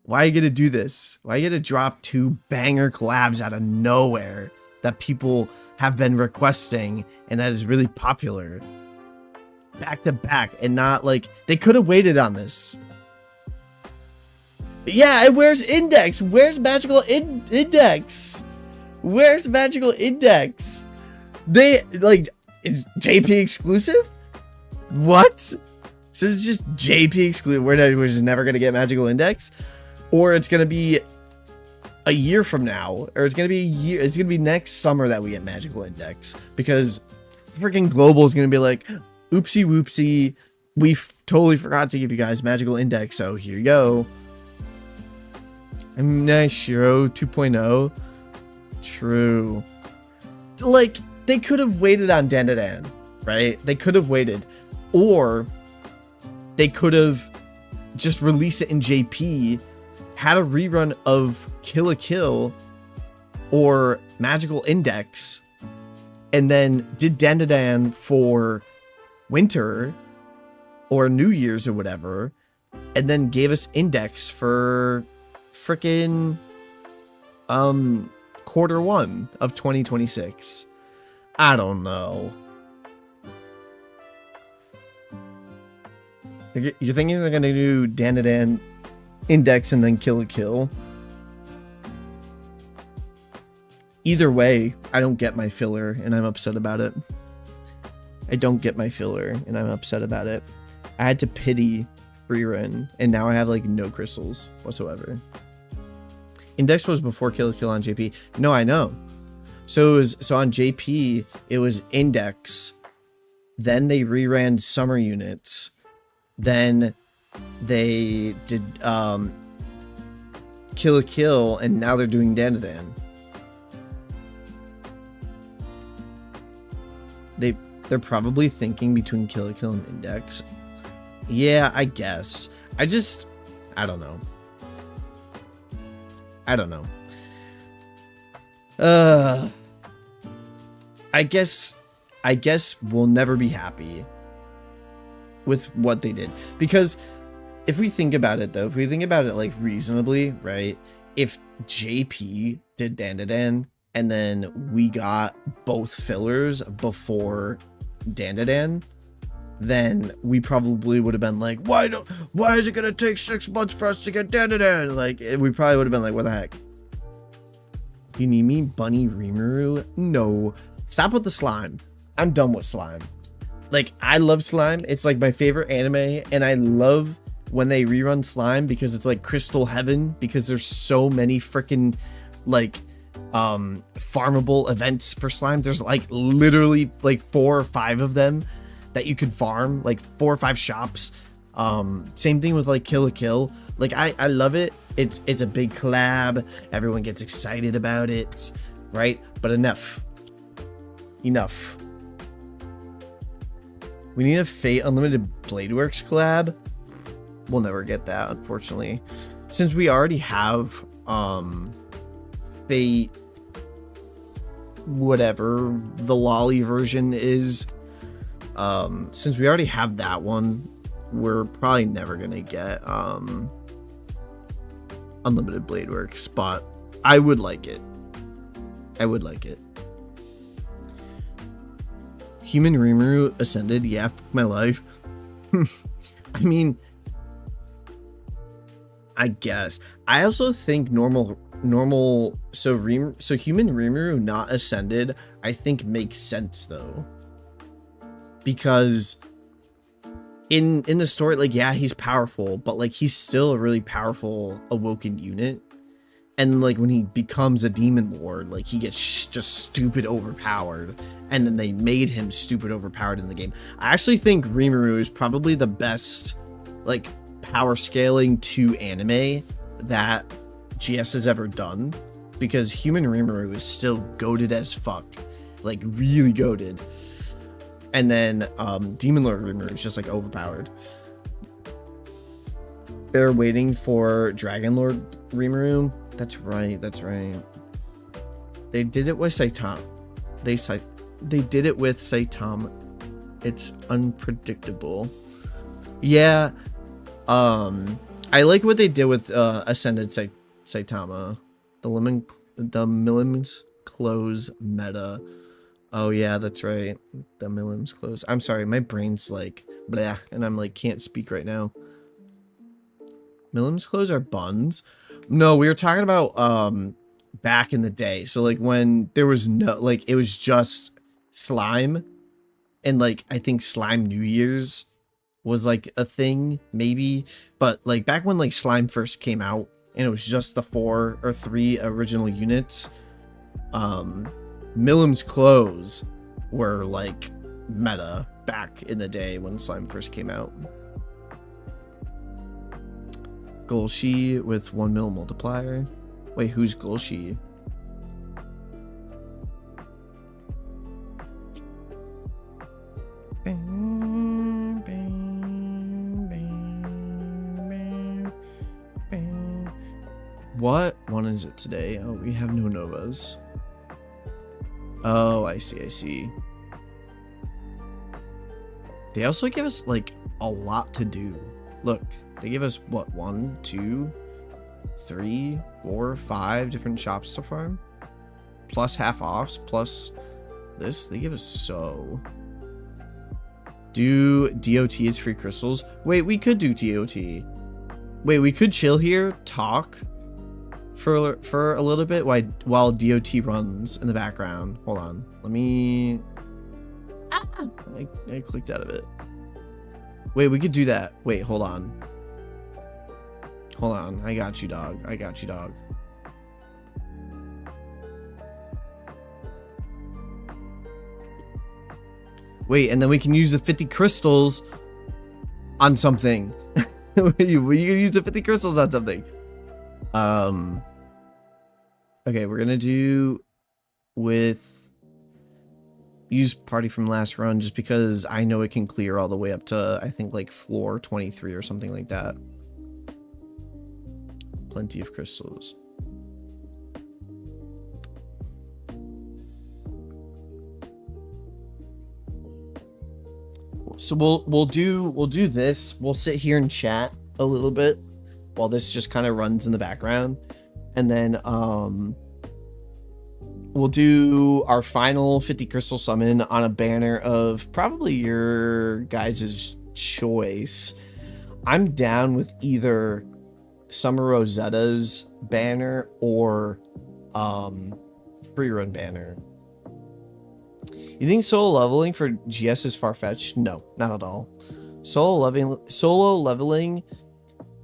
Why are you gonna do this? Why are you gonna drop 2 banger collabs out of nowhere that people have been requesting and that is really popular? Back to back, and not like they could have waited on this. Yeah, and where's Index? Where's Magical Index? Where's Magical Index? They like, is JP exclusive? What? So it's just JP exclusive. We're just never gonna get Magical Index? Or it's gonna be a year from now, or it's gonna be a year. It's gonna be next summer that we get Magical Index, because freaking Global is gonna be like, oopsie whoopsie, we totally forgot to give you guys Magical Index, so here you go. I'm nice, Shiro 2.0. True. Like, they could have waited on Dandadan, right? They could have waited, or they could have just released it in JP. Had a rerun of Kill a Kill or Magical Index, and then did Dandadan for winter or New Year's or whatever, and then gave us Index for frickin' Q1 of 2026. I don't know. You're thinking they're gonna do Dandadan Index and then Kill a Kill? Either way, I don't get my filler and I'm upset about it. I don't get my filler and I'm upset about it. I had to pity Frieren and now I have like no crystals whatsoever. Index was before Kill a Kill on JP. No, I know. So it was, so on JP it was Index, then they reran summer units, then they did Kill a Kill, and now they're doing Dandadan. They're probably thinking between Kill a Kill and Index. Yeah, I guess. I don't know. I don't know. I guess I guess we'll never be happy with what they did. Because if we think about it, though, if we think about it like reasonably, right? If JP did Dandadan and then we got both fillers before Dandadan, then we probably would have been like, why is it gonna take 6 months for us to get Dandadan? Like, we probably would have been like, what the heck? You need me, Bunny Rimuru? No. Stop with the slime. I'm done with slime. Like, I love slime. It's like my favorite anime, and I love when they rerun slime because it's like crystal heaven, because there's so many freaking like farmable events for slime. There's like literally like 4 or 5 of them that you could farm, like 4 or 5 shops. Same thing with like Kill la Kill. Like, I love it. It's a big collab. Everyone gets excited about it, right? But enough. We need a Fate Unlimited Bladeworks collab. We'll never get that, unfortunately, since we already have Fate, whatever the lolly version is. Since we already have that one, we're probably never gonna get Unlimited Bladeworks, but I would like it. Human Rimuru ascended. Yeah, my life. I mean, I guess. I also think normal so Human Rimuru not ascended, I think makes sense though. Because in the story, like, yeah, he's powerful, but like he's still a really powerful awoken unit. And like when he becomes a demon lord, like he gets just stupid overpowered, and then they made him stupid overpowered in the game. I actually think Rimuru is probably the best like power scaling to anime that GS has ever done, because Human Rimuru is still goated as fuck, like really goated. And then Demon Lord Rimuru is just like overpowered. They're waiting for Dragon Lord Rimuru. That's right. They did it with Saitama. They did it with Saitama. It's unpredictable. Yeah. I like what they did with Ascended Saitama. The Millim's Close meta. Oh yeah, that's right. The Millim's Close. I'm sorry, my brain's like blah, and I'm like can't speak right now. Millim's Close are buns. No, we were talking about back in the day. So like when there was no, like it was just slime, and like I think Slime New Year's was like a thing maybe, but like back when like slime first came out and it was just the 4 or 3 original units, Millim's Close were like meta back in the day when slime first came out. Golshi with 1 mil multiplier. Wait, who's Golshi? What one is it today? Oh, we have no Novas. Oh, I see. They also give us like a lot to do. Look, they give us what, 1, 2, 3, 4, 5 different shops to farm, plus half offs, plus this. They give us so. Do DOT as free crystals? Wait, we could do DOT. Wait, we could chill here, talk for a little bit while DOT runs in the background. Hold on, let me. I clicked out of it. Wait, we could do that. Wait, hold on. I got you, dog. Wait, and then we can use the 50 crystals on something. We can use the 50 crystals on something. Okay, we're gonna do with use party from last run just because I know it can clear all the way up to, I think, like floor 23 or something like that. Plenty of crystals. So we'll do this. We'll sit here and chat a little bit while this just kind of runs in the background, and then we'll do our final 50 crystal summon on a banner of probably your guys' choice. I'm down with either Summer Rosetta's banner or Frieren banner. You think solo leveling for GS is far-fetched? No, not at all. Solo leveling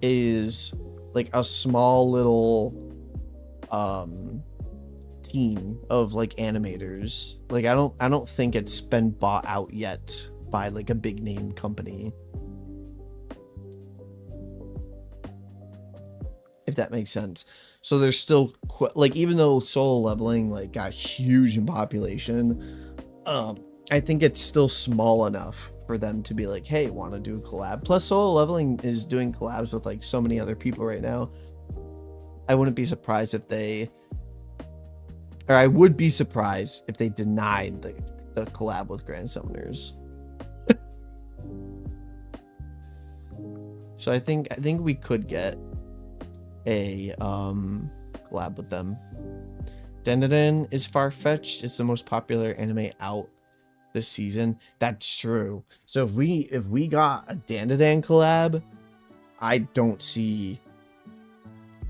is like a small little team of like animators. Like I don't think it's been bought out yet by like a big name company. If that makes sense. So there's still like, even though solo leveling like got huge in population, I think it's still small enough for them to be like, hey, want to do a collab? Plus solo leveling is doing collabs with like so many other people right now. I wouldn't be surprised if they, or I would be surprised if they denied the collab with Grand Summoners. So I think we could get a collab with them. Dandadan is far-fetched. It's the most popular anime out this season. That's true. So if we got a Dandadan collab, I don't see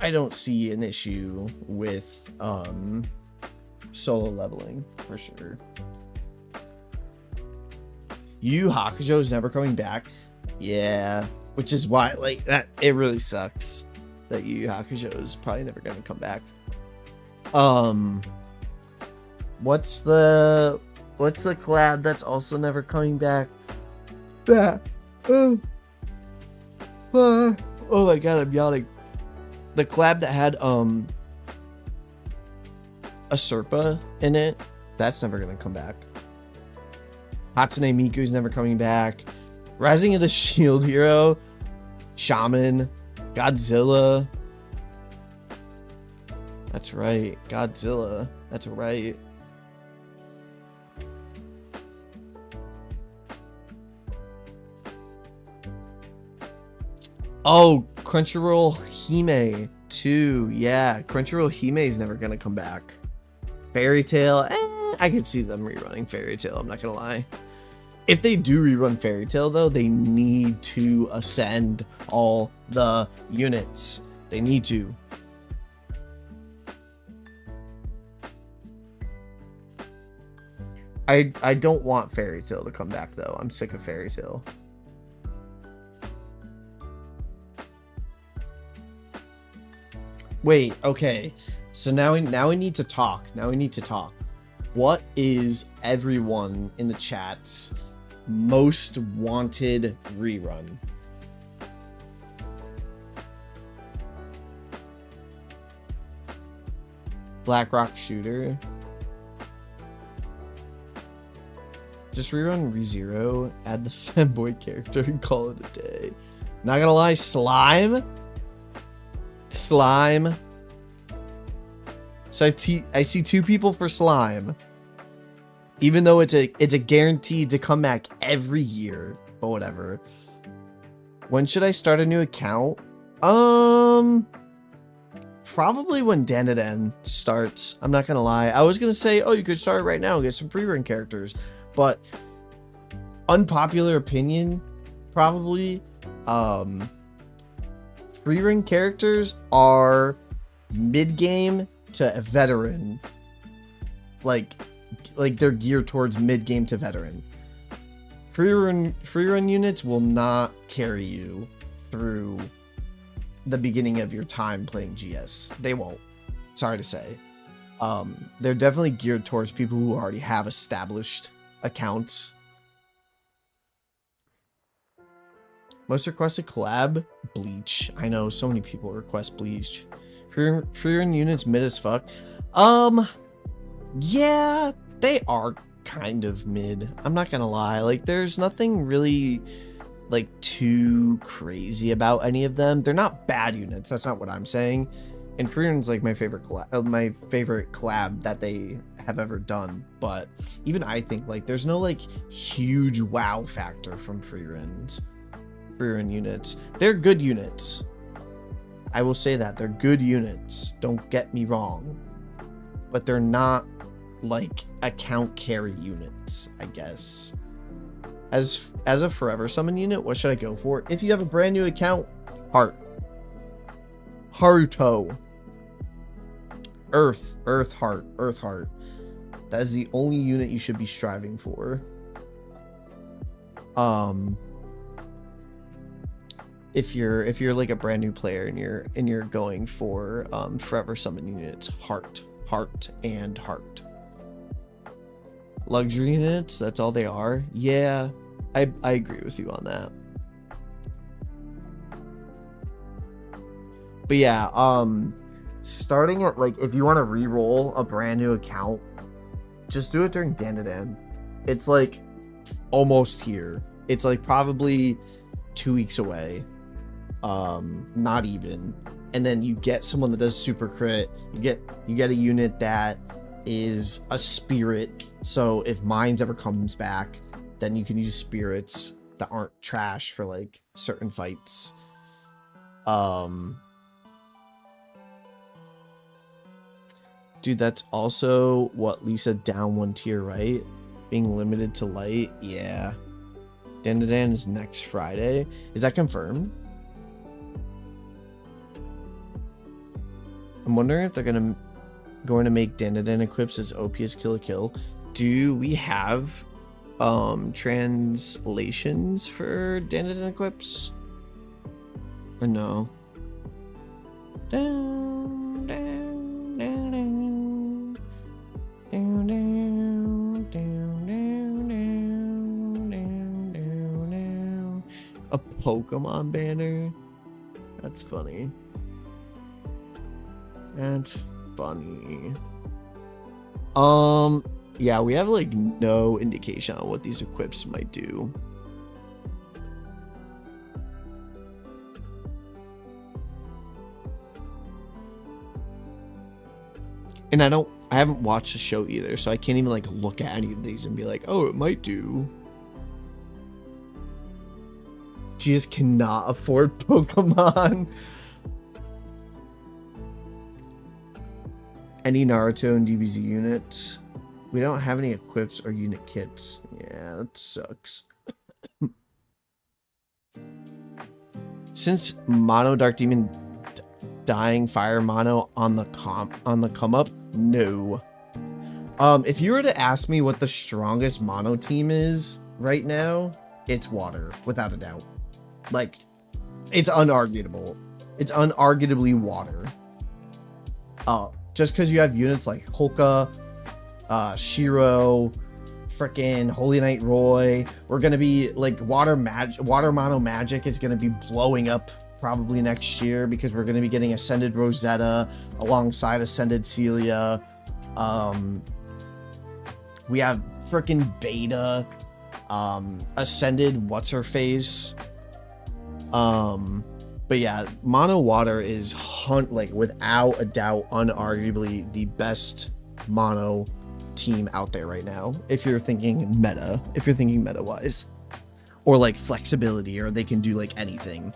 an issue with solo leveling for sure. Yu Hakusho is never coming back. Yeah, which is why like that it really sucks that Yu Hakusho is probably never gonna come back. What's the collab that's also never coming back? Oh my god, I'm yawning. The collab that had a Serpa in it, that's never gonna come back. Hatsune Miku's never coming back. Rising of the Shield Hero, Shaman, Godzilla. That's right, Godzilla. That's right. Oh, Crunchyroll Hime too. Yeah, Crunchyroll Hime is never gonna come back. Fairy Tail, I could see them rerunning Fairy Tail, I'm not gonna lie. If they do rerun Fairy Tail though, they need to ascend all the units. They need to. I don't want Fairy Tail to come back though. I'm sick of Fairy Tail. Wait, okay. So now we need to talk. What is everyone in the chat's most wanted rerun? Blackrock Shooter. Just rerun ReZero, add the fanboy character and call it a day. Not gonna lie, Slime. So I see two people for Slime. Even though it's a guaranteed to come back every year, but whatever. When should I start a new account? Probably when Dandadan starts. I'm not gonna lie. I was gonna say, oh, you could start right now and get some free run characters. But unpopular opinion, probably free run characters are mid-game to a veteran. Like they're geared towards mid-game to veteran. Free run units will not carry you through the beginning of your time playing GS. They won't. Sorry to say. They're definitely geared towards people who already have established accounts. Most requested collab? Bleach. I know so many people request Bleach. Free run units mid as fuck. Yeah, they are kind of mid. I'm not gonna lie. Like, there's nothing really like too crazy about any of them. They're not bad units. That's not what I'm saying. And Frieren's like my favorite collab that they have ever done. But even I think like there's no like huge wow factor from Frieren units. They're good units. I will say that they're good units. Don't get me wrong, but they're not like account carry units, I guess. As a forever summon unit, what should I go for? If you have a brand new account, Heart, Haruto, Earth Heart. That is the only unit you should be striving for. If you're like a brand new player and you're going for forever summon units, Heart, and Heart. Luxury units, that's all they are. Yeah, I agree with you on that. But yeah, starting at like, if you want to re-roll a brand new account, just do it during Dandadan. It's like almost here. It's like probably 2 weeks away. Not even. And then you get someone that does super crit. You get a unit that is a spirit. So if Mines ever comes back, then you can use spirits that aren't trash for like certain fights. Dude, that's also what Lisa down 1 tier, right? Being limited to light. Yeah. Dandadan is next Friday. Is that confirmed? I'm wondering if they're going to make Dandadan equips as OP as Kill a Kill. Do we have translations for Dandadan equips? Or no? Down, down, down, down. Down, down, down, down, down, down, down, down. A Pokemon banner? That's funny. That's funny. Yeah, we have like no indication on what these equips might do. And I haven't watched the show either, so I can't even like look at any of these and be like, oh, it might do. She just cannot afford Pokemon. Any Naruto and DBZ units? We don't have any equips or unit kits. Yeah, that sucks. Since Mono Dark Demon dying Fire Mono on the come up, no. If you were to ask me what the strongest Mono team is right now, it's Water, without a doubt. Like, it's unarguable. It's unarguably Water. Just because you have units like Holka, Shiro, frickin' Holy Knight Roy, we're gonna be like Water Mono Magic is gonna be blowing up probably next year because we're gonna be getting Ascended Rosetta alongside Ascended Celia. We have frickin' Beta, Ascended What's Her Face. But yeah, Mono Water is like without a doubt, unarguably the best mono team out there right now. If you're thinking meta wise, or like flexibility, or they can do like anything.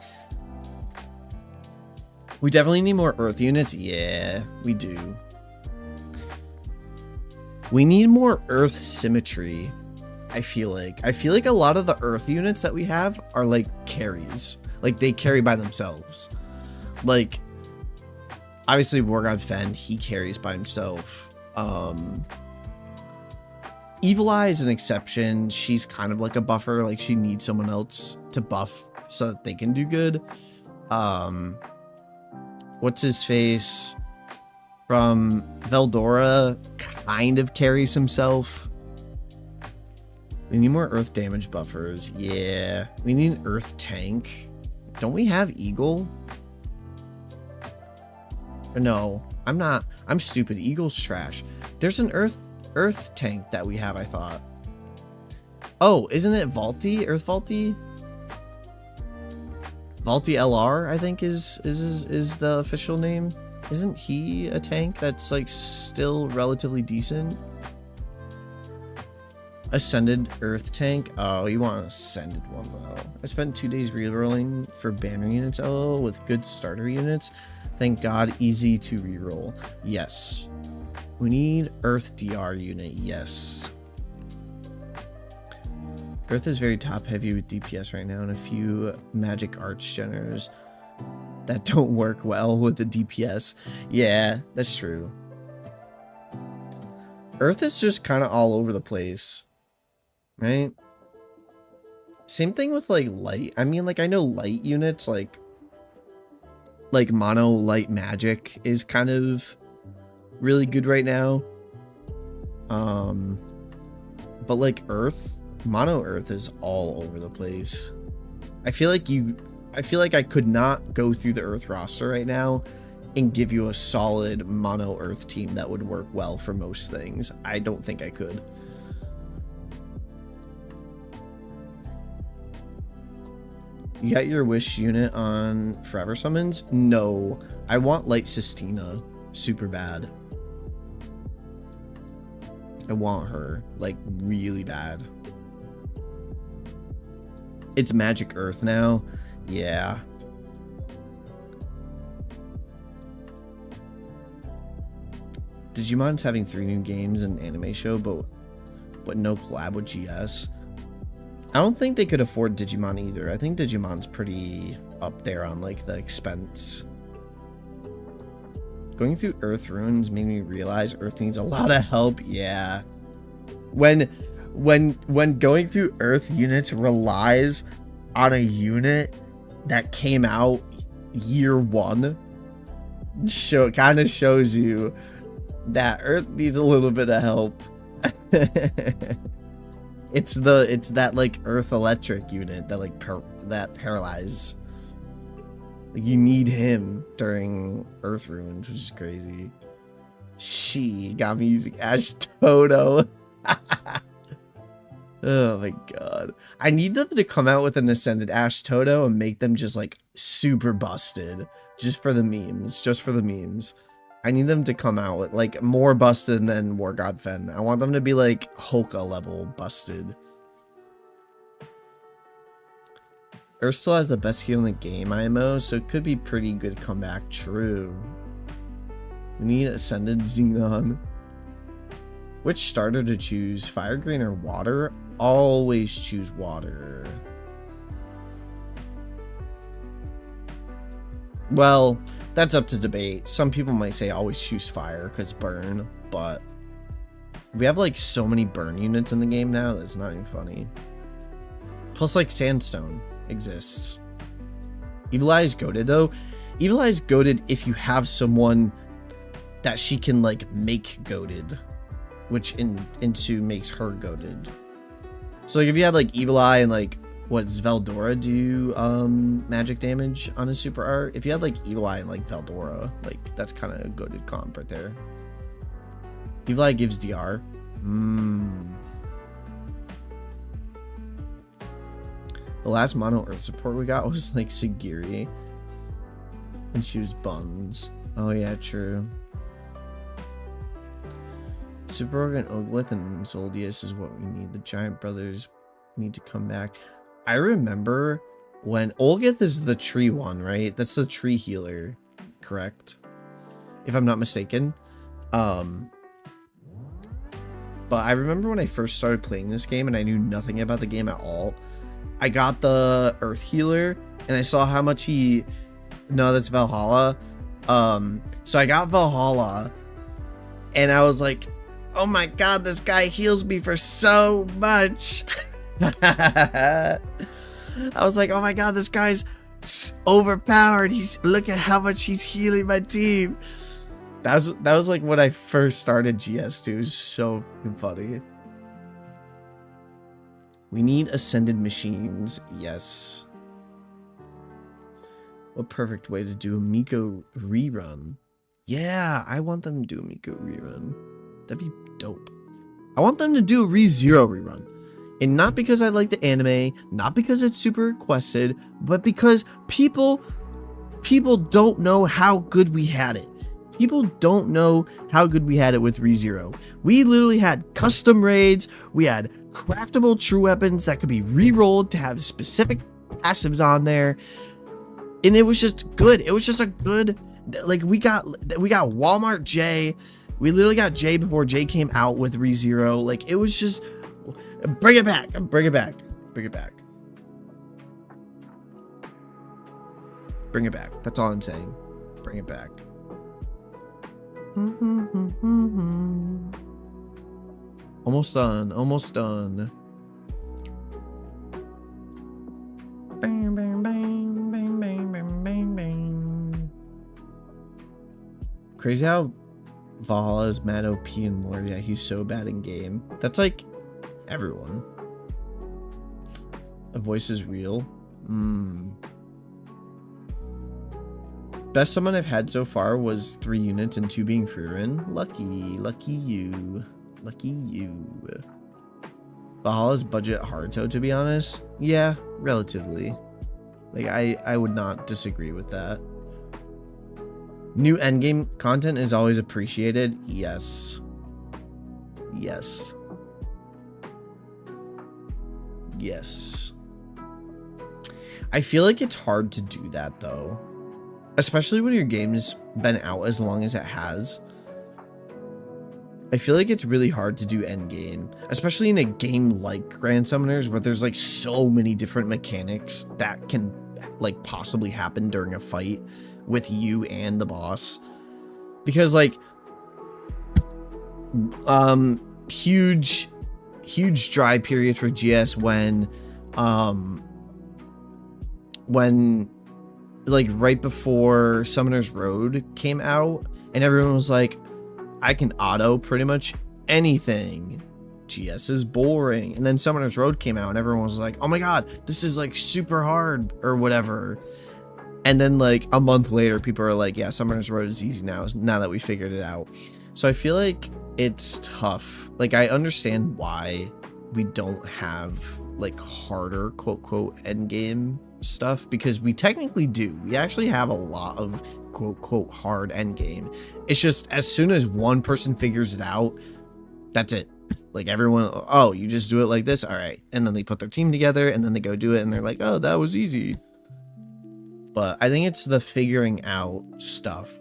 We definitely need more Earth units. Yeah, we do. We need more Earth symmetry. I feel like a lot of the Earth units that we have are like carries. Like, they carry by themselves. Like, obviously, Morgan Fen, he carries by himself. Evil Eye is an exception. She's kind of like a buffer. Like, she needs someone else to buff so that they can do good. What's his face? From Veldora, kind of carries himself. We need more Earth damage buffers. Yeah. We need an Earth tank. Don't we have Eagle? No, I'm stupid. Eagle's trash. There's an Earth tank that we have, I thought. Oh, isn't it Vaulty? Earth Vaulty? Vaulty LR, I think is the official name. Isn't he a tank that's like still relatively decent? Ascended Earth tank? Oh, you want an Ascended one though. I spent 2 days rerolling for banner units LOL with good starter units. Thank God, easy to reroll. Yes. We need Earth DR unit, yes. Earth is very top heavy with DPS right now and a few magic arch generators that don't work well with the DPS. Yeah, that's true. Earth is just kind of all over the place, right? Same thing with like light. I mean, like I know light units like mono light magic is kind of really good right now. But like Earth, mono Earth is all over the place. I feel like I could not go through the Earth roster right now and give you a solid mono Earth team that would work well for most things. I don't think I could. You got your wish unit on Forever Summons? No. I want Light Sistina super bad. I want her, like, really bad. It's Magic Earth now. Yeah. Digimon's having 3 new games and anime show, but no collab with GS. I don't think they could afford Digimon either. I think Digimon's pretty up there on like the expense. Going through Earth ruins made me realize Earth needs a lot of help. Yeah. When going through Earth units relies on a unit that came out year 1, it kind of shows you that Earth needs a little bit of help. It's that like Earth Electric unit that like that paralyzes. Like, you need him during Earth Ruins, which is crazy. She got me using Ash Toto. Oh my god. I need them to come out with an Ascended Ash Toto and make them just like super busted. Just for the memes. Just for the memes. I need them to come out with like more busted than War God Fen. I want them to be like Hoka level busted. Earth still has the best heal in the game, IMO, so it could be pretty good comeback. True. We need Ascended Xenon. Which starter to choose? Fire Green or Water? Always choose Water. Well, that's up to debate. Some people might say always choose Fire because burn, but we have like so many burn units in the game now that's not even funny. Plus like Sandstone exists. Evil Eye is goated though. Evil Eye is goated if you have someone that she can like make goated, which into makes her goated. So like if you had like Evil Eye and like what does Veldora do magic damage on a super art? If you had like Evil Eye and like Veldora, like that's kind of a goated comp right there. Evil Eye gives DR. The last mono Earth support we got was like Sagiri. And she was Buns. Oh yeah, true. Super Organ, Oglith, and Zoldius is what we need. The Giant Brothers need to come back. I remember when Olgith is the tree one, right? That's the tree healer, correct? If I'm not mistaken. But I remember when I first started playing this game and I knew nothing about the game at all. I got the Earth healer and I saw how much he... No, that's Valhalla. So I got Valhalla and I was like, oh my god, this guy heals me for so much. I was like, oh my god, this guy's overpowered. Look at how much he's healing my team. That was like when I first started GS2. It was so funny. We need Ascended Machines. Yes. What perfect way to do a Miko rerun. Yeah, I want them to do a Miko rerun. That'd be dope. I want them to do a ReZero rerun. And not because I like the anime, not because it's super requested, but because people don't know how good we had it. people don't know how good we had it with ReZero. We literally had custom raids. We had craftable true weapons that could be re-rolled to have specific passives on there. And it was just good. It was just a good, like, we got Walmart J. We literally got J before J came out with ReZero. Like, it was just, bring it back. Bring it back. Bring it back. Bring it back. That's all I'm saying. Bring it back. Almost done. Almost done. Bang, bang, bang, bang, bang, bang, bang, bang. Crazy how Valhalla is mad OP and more. Yeah, he's so bad in game. That's like everyone. A voice is real. Best summon I've had so far was 3 units and 2 being Frieren. Lucky you. Lucky you. Valhalla's budget hard to be honest. Yeah, relatively. Like, I would not disagree with that. New endgame content is always appreciated. Yes. Yes. Yes. I feel like it's hard to do that though. Especially when your game's been out as long as it has. I feel like it's really hard to do endgame, especially in a game like Grand Summoners where there's like so many different mechanics that can like possibly happen during a fight with you and the boss. Because like huge dry period for GS when like right before Summoner's Road came out and everyone was like, I can auto pretty much anything. GS is boring. And then Summoner's Road came out and everyone was like, oh my god, this is like super hard or whatever. And then like a month later, people are like, yeah, Summoner's Road is easy now that we figured it out. So I feel like it's tough. Like, I understand why we don't have like harder quote quote endgame stuff, because we technically do. We actually have a lot of quote quote hard endgame. It's just as soon as one person figures it out, that's it. Like everyone, oh, you just do it like this, all right. And then they put their team together and then they go do it and they're like, oh, that was easy. But I think it's the figuring out stuff.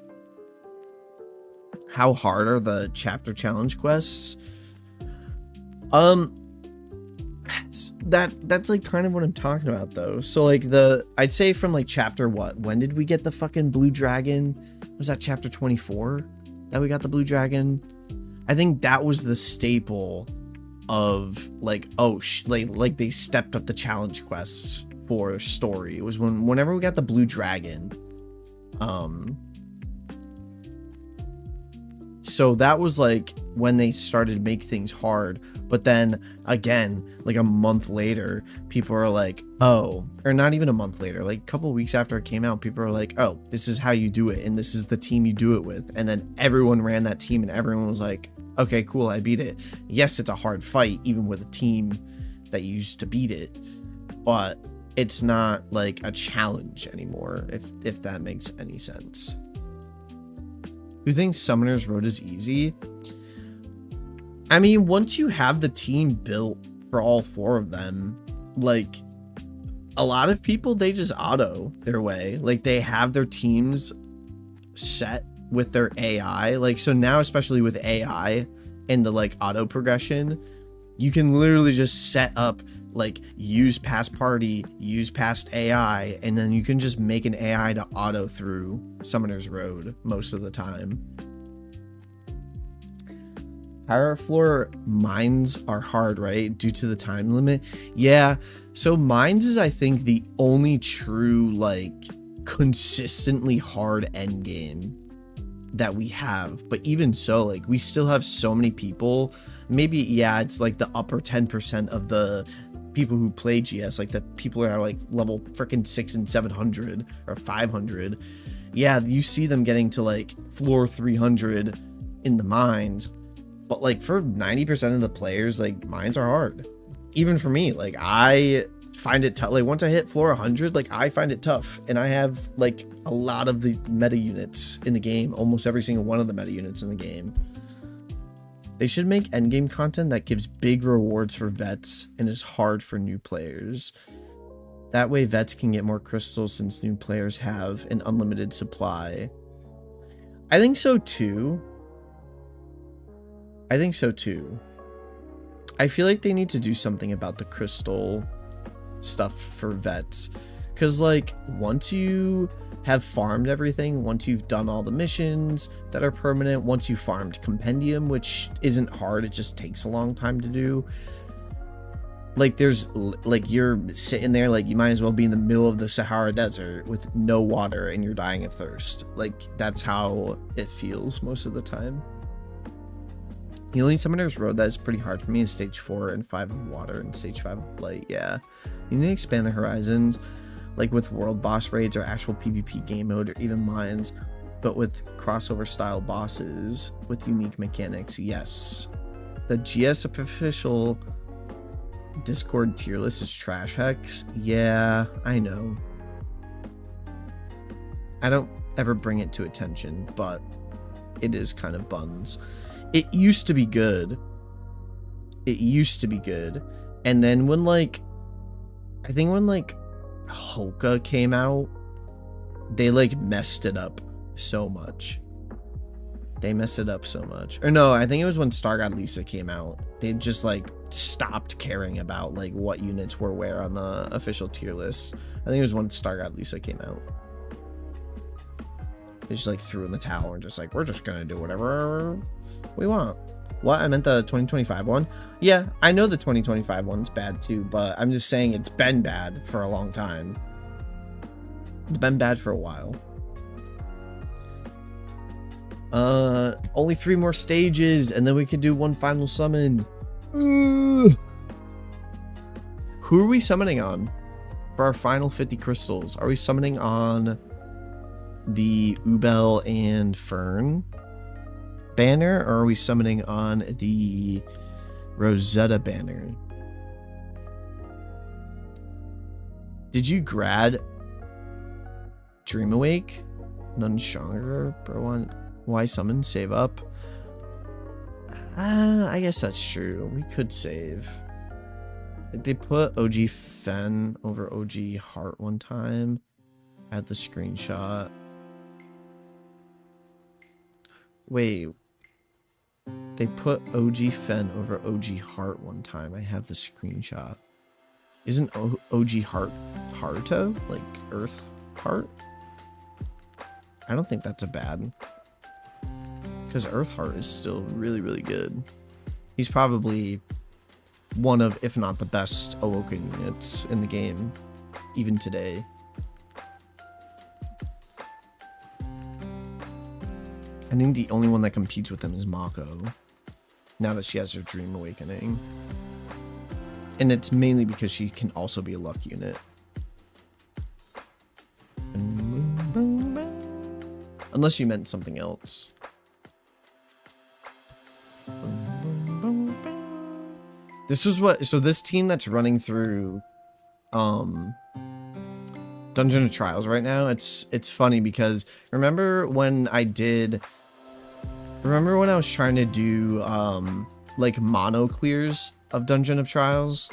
How hard are the chapter challenge quests? That's like kind of what I'm talking about though. So like I'd say from like chapter what? When did we get the fucking blue dragon? Was that chapter 24 that we got the blue dragon? I think that was the staple of like, oh, like they stepped up the challenge quests for story. It was whenever we got the blue dragon. So that was like when they started to make things hard. But then again, like a month later, people are like, oh, or not even a month later, like a couple of weeks after it came out, people are like, oh, this is how you do it. And this is the team you do it with. And then everyone ran that team and everyone was like, okay, cool, I beat it. Yes, it's a hard fight, even with a team that you used to beat it. But it's not like a challenge anymore, if that makes any sense. Who thinks Summoner's Road is easy? I mean, once you have the team built for all 4 of them, like a lot of people, they just auto their way. Like they have their teams set with their AI. Like, so now, especially with AI and the like auto progression, you can literally just set up like use past party, use past AI, and then you can just make an AI to auto through Summoner's Road most of the time. Higher floor mines are hard, right? Due to the time limit. Yeah. So mines is, I think, the only true, like, consistently hard end game that we have. But even so, like, we still have so many people. Maybe, yeah, it's like the upper 10% of the people who play GS. Like, the people are like level freaking 600 and 700 or 500. Yeah, you see them getting to like floor 300 in the mines. But like for 90% of the players, like mines are hard. Even for me, like I find it tough. Like once I hit floor 100, like I find it tough, and I have like a lot of the meta units in the game, almost every single one of the meta units in the game. They should make endgame content that gives big rewards for vets and is hard for new players. That way vets can get more crystals since new players have an unlimited supply. I think so too. I feel like they need to do something about the crystal stuff for vets. Because like once you have farmed everything, once you've done all the missions that are permanent, once you farmed compendium, which isn't hard, it just takes a long time to do. Like there's like you're sitting there like you might as well be in the middle of the Sahara Desert with no water and you're dying of thirst. Like that's how it feels most of the time. Healing Summoner's Road, that is pretty hard for me, is stage 4 and 5 of water and stage 5 of light. Yeah, you need to expand the horizons, like with world boss raids or actual PvP game mode or even mines, but with crossover style bosses with unique mechanics. Yes, the GS official Discord tier list is trash hex. Yeah, I know. I don't ever bring it to attention, but it is kind of buns. It used to be good. And then when like, I think when like Hoka came out, they like messed it up so much. Or no, I think it was when Star God Lisa came out. They just like stopped caring about like what units were where on the official tier list. I think it was when Star God Lisa came out. They just like threw in the towel and just like, we're just gonna do whatever we want. What? I meant the 2025 one. Yeah, I know the 2025 one's bad too, but I'm just saying it's been bad for a long time. It's been bad for a while. Only 3 more stages and then we can do one final summon. Who are we summoning on for our final 50 crystals? Are we summoning on the Ubel and Fern banner, or are we summoning on the Rosetta banner? Did you grad Dream Awake? None stronger, bro. Why summon? Save up. I guess that's true. We could save. Like they put OG Fen over OG Heart one time. I had the screenshot. Wait. They put OG Fen over OG Heart one time. I have the screenshot. Isn't OG Heart Haruto? Like Earth Heart? I don't think that's a bad. Because Earthheart is still really, really good. He's probably one of, if not the best, Awoken units in the game, even today. I think the only one that competes with him is Mako, now that she has her Dream Awakening. And it's mainly because she can also be a luck unit. Unless you meant something else. This was what, so this team that's running through Dungeon of Trials right now, it's funny because remember when I was trying to do like mono clears of Dungeon of Trials,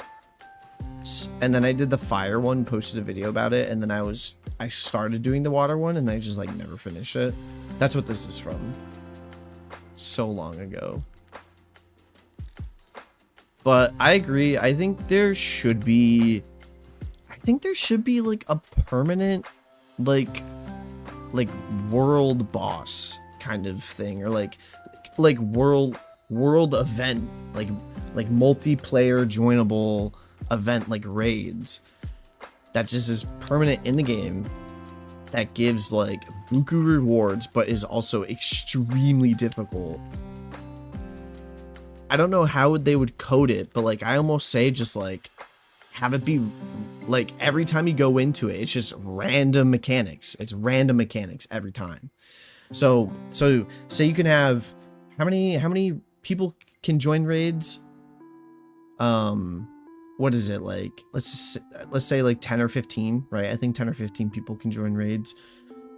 and then I did the fire one, posted a video about it, and then I started doing the water one and I just like never finished it. That's what this is from. So long ago. But I agree. I think there should be like a permanent like world boss kind of thing, or like world event, like multiplayer joinable event, like raids that just is permanent in the game, that gives like buku rewards but is also extremely difficult. I don't know how they would code it, but like I almost say just like have it be like every time you go into it, it's just random mechanics. It's random mechanics every time. So say you can have how many people can join raids? what is it like? Let's say like 10 or 15, right? I think 10 or 15 people can join raids.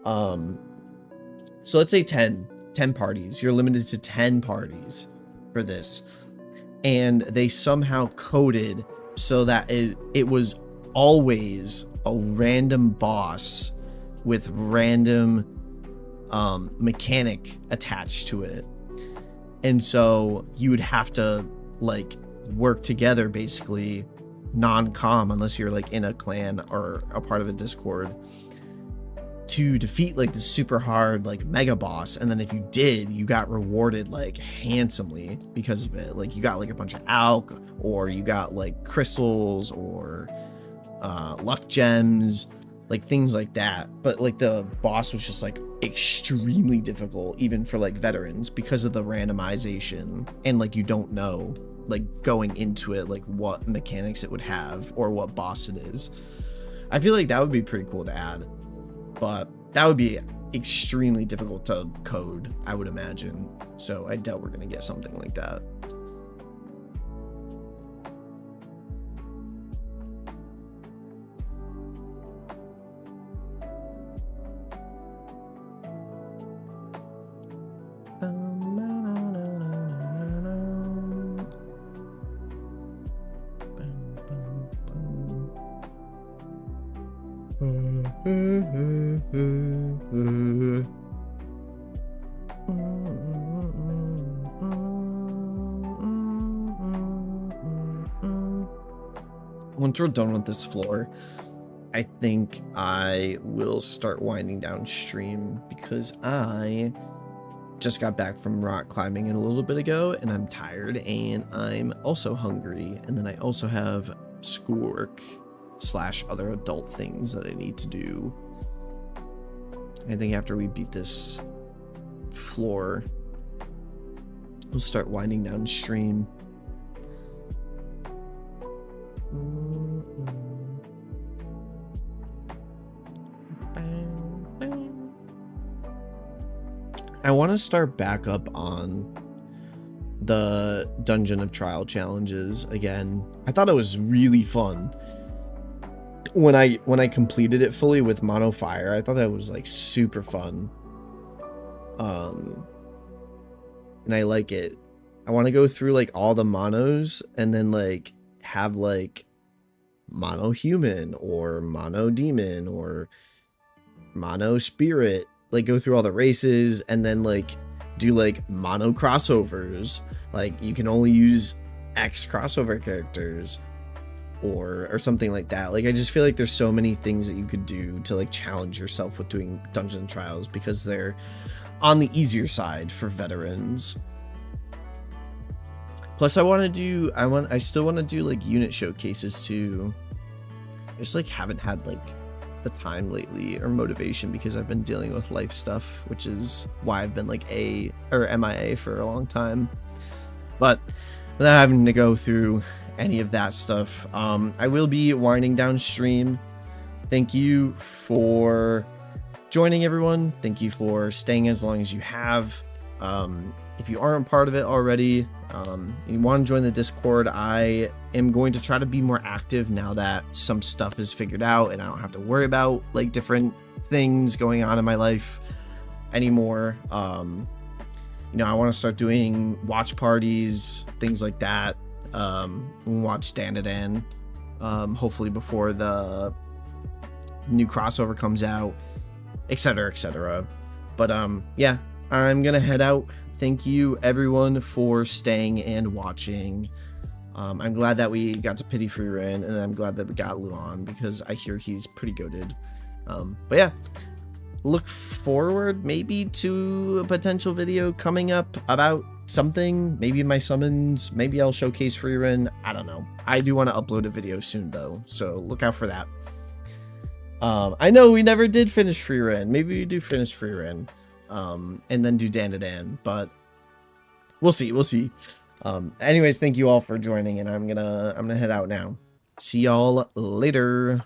So let's say 10 parties. You're limited to 10 parties for this. And they somehow coded so that it was always a random boss with random mechanic attached to it. And so you would have to like work together, basically non-com, unless you're like in a clan or a part of a Discord, to defeat like the super hard like mega boss. And then if you did, you got rewarded like handsomely because of it. Like you got like a bunch of alk, or you got like crystals or luck gems, like things like that. But like the boss was just like extremely difficult even for like veterans because of the randomization, and like you don't know like going into it like what mechanics it would have or what boss it is. I feel like that would be pretty cool to add, but that would be extremely difficult to code, I would imagine. So I doubt we're gonna get something like that. Once we're done with this floor, I think I will start winding down stream because I just got back from rock climbing a little bit ago and I'm tired, and I'm also hungry, and then I also have schoolwork / other adult things that I need to do. I think after we beat this floor, we'll start winding down stream. I want to start back up on the Dungeon of Trial challenges again. I thought it was really fun when I completed it fully with Mono Fire. I thought that was like super fun. And I like it. I want to go through like all the monos and then like have like mono human or mono demon or mono spirit, like go through all the races, and then like do like mono crossovers, like you can only use X crossover characters or something like that. Like I just feel like there's so many things that you could do to like challenge yourself with doing dungeon trials, because they're on the easier side for veterans. Plus I still want to do like unit showcases too. I just like haven't had like the time lately or motivation because I've been dealing with life stuff, which is why I've been like MIA for a long time. But without having to go through any of that stuff, I will be winding down stream. Thank you for joining, everyone. Thank you for staying as long as you have. If you aren't part of it already, and you want to join the Discord, I am going to try to be more active now that some stuff is figured out and I don't have to worry about like different things going on in my life anymore. You know, I want to start doing watch parties, things like that. Watch Dan, hopefully before the new crossover comes out, etc, etc. But yeah, I'm gonna head out. Thank you everyone for staying and watching. I'm glad that we got to pity Frieren, and I'm glad that we got Luan because I hear he's pretty goated. But yeah, look forward maybe to a potential video coming up about something, maybe my summons, maybe I'll showcase Frieren. I don't know. I do want to upload a video soon though, so look out for that. I know we never did finish Frieren. Maybe we do finish Frieren. And then do Dan, but we'll see. Anyways, thank you all for joining, and I'm gonna head out now. See y'all later.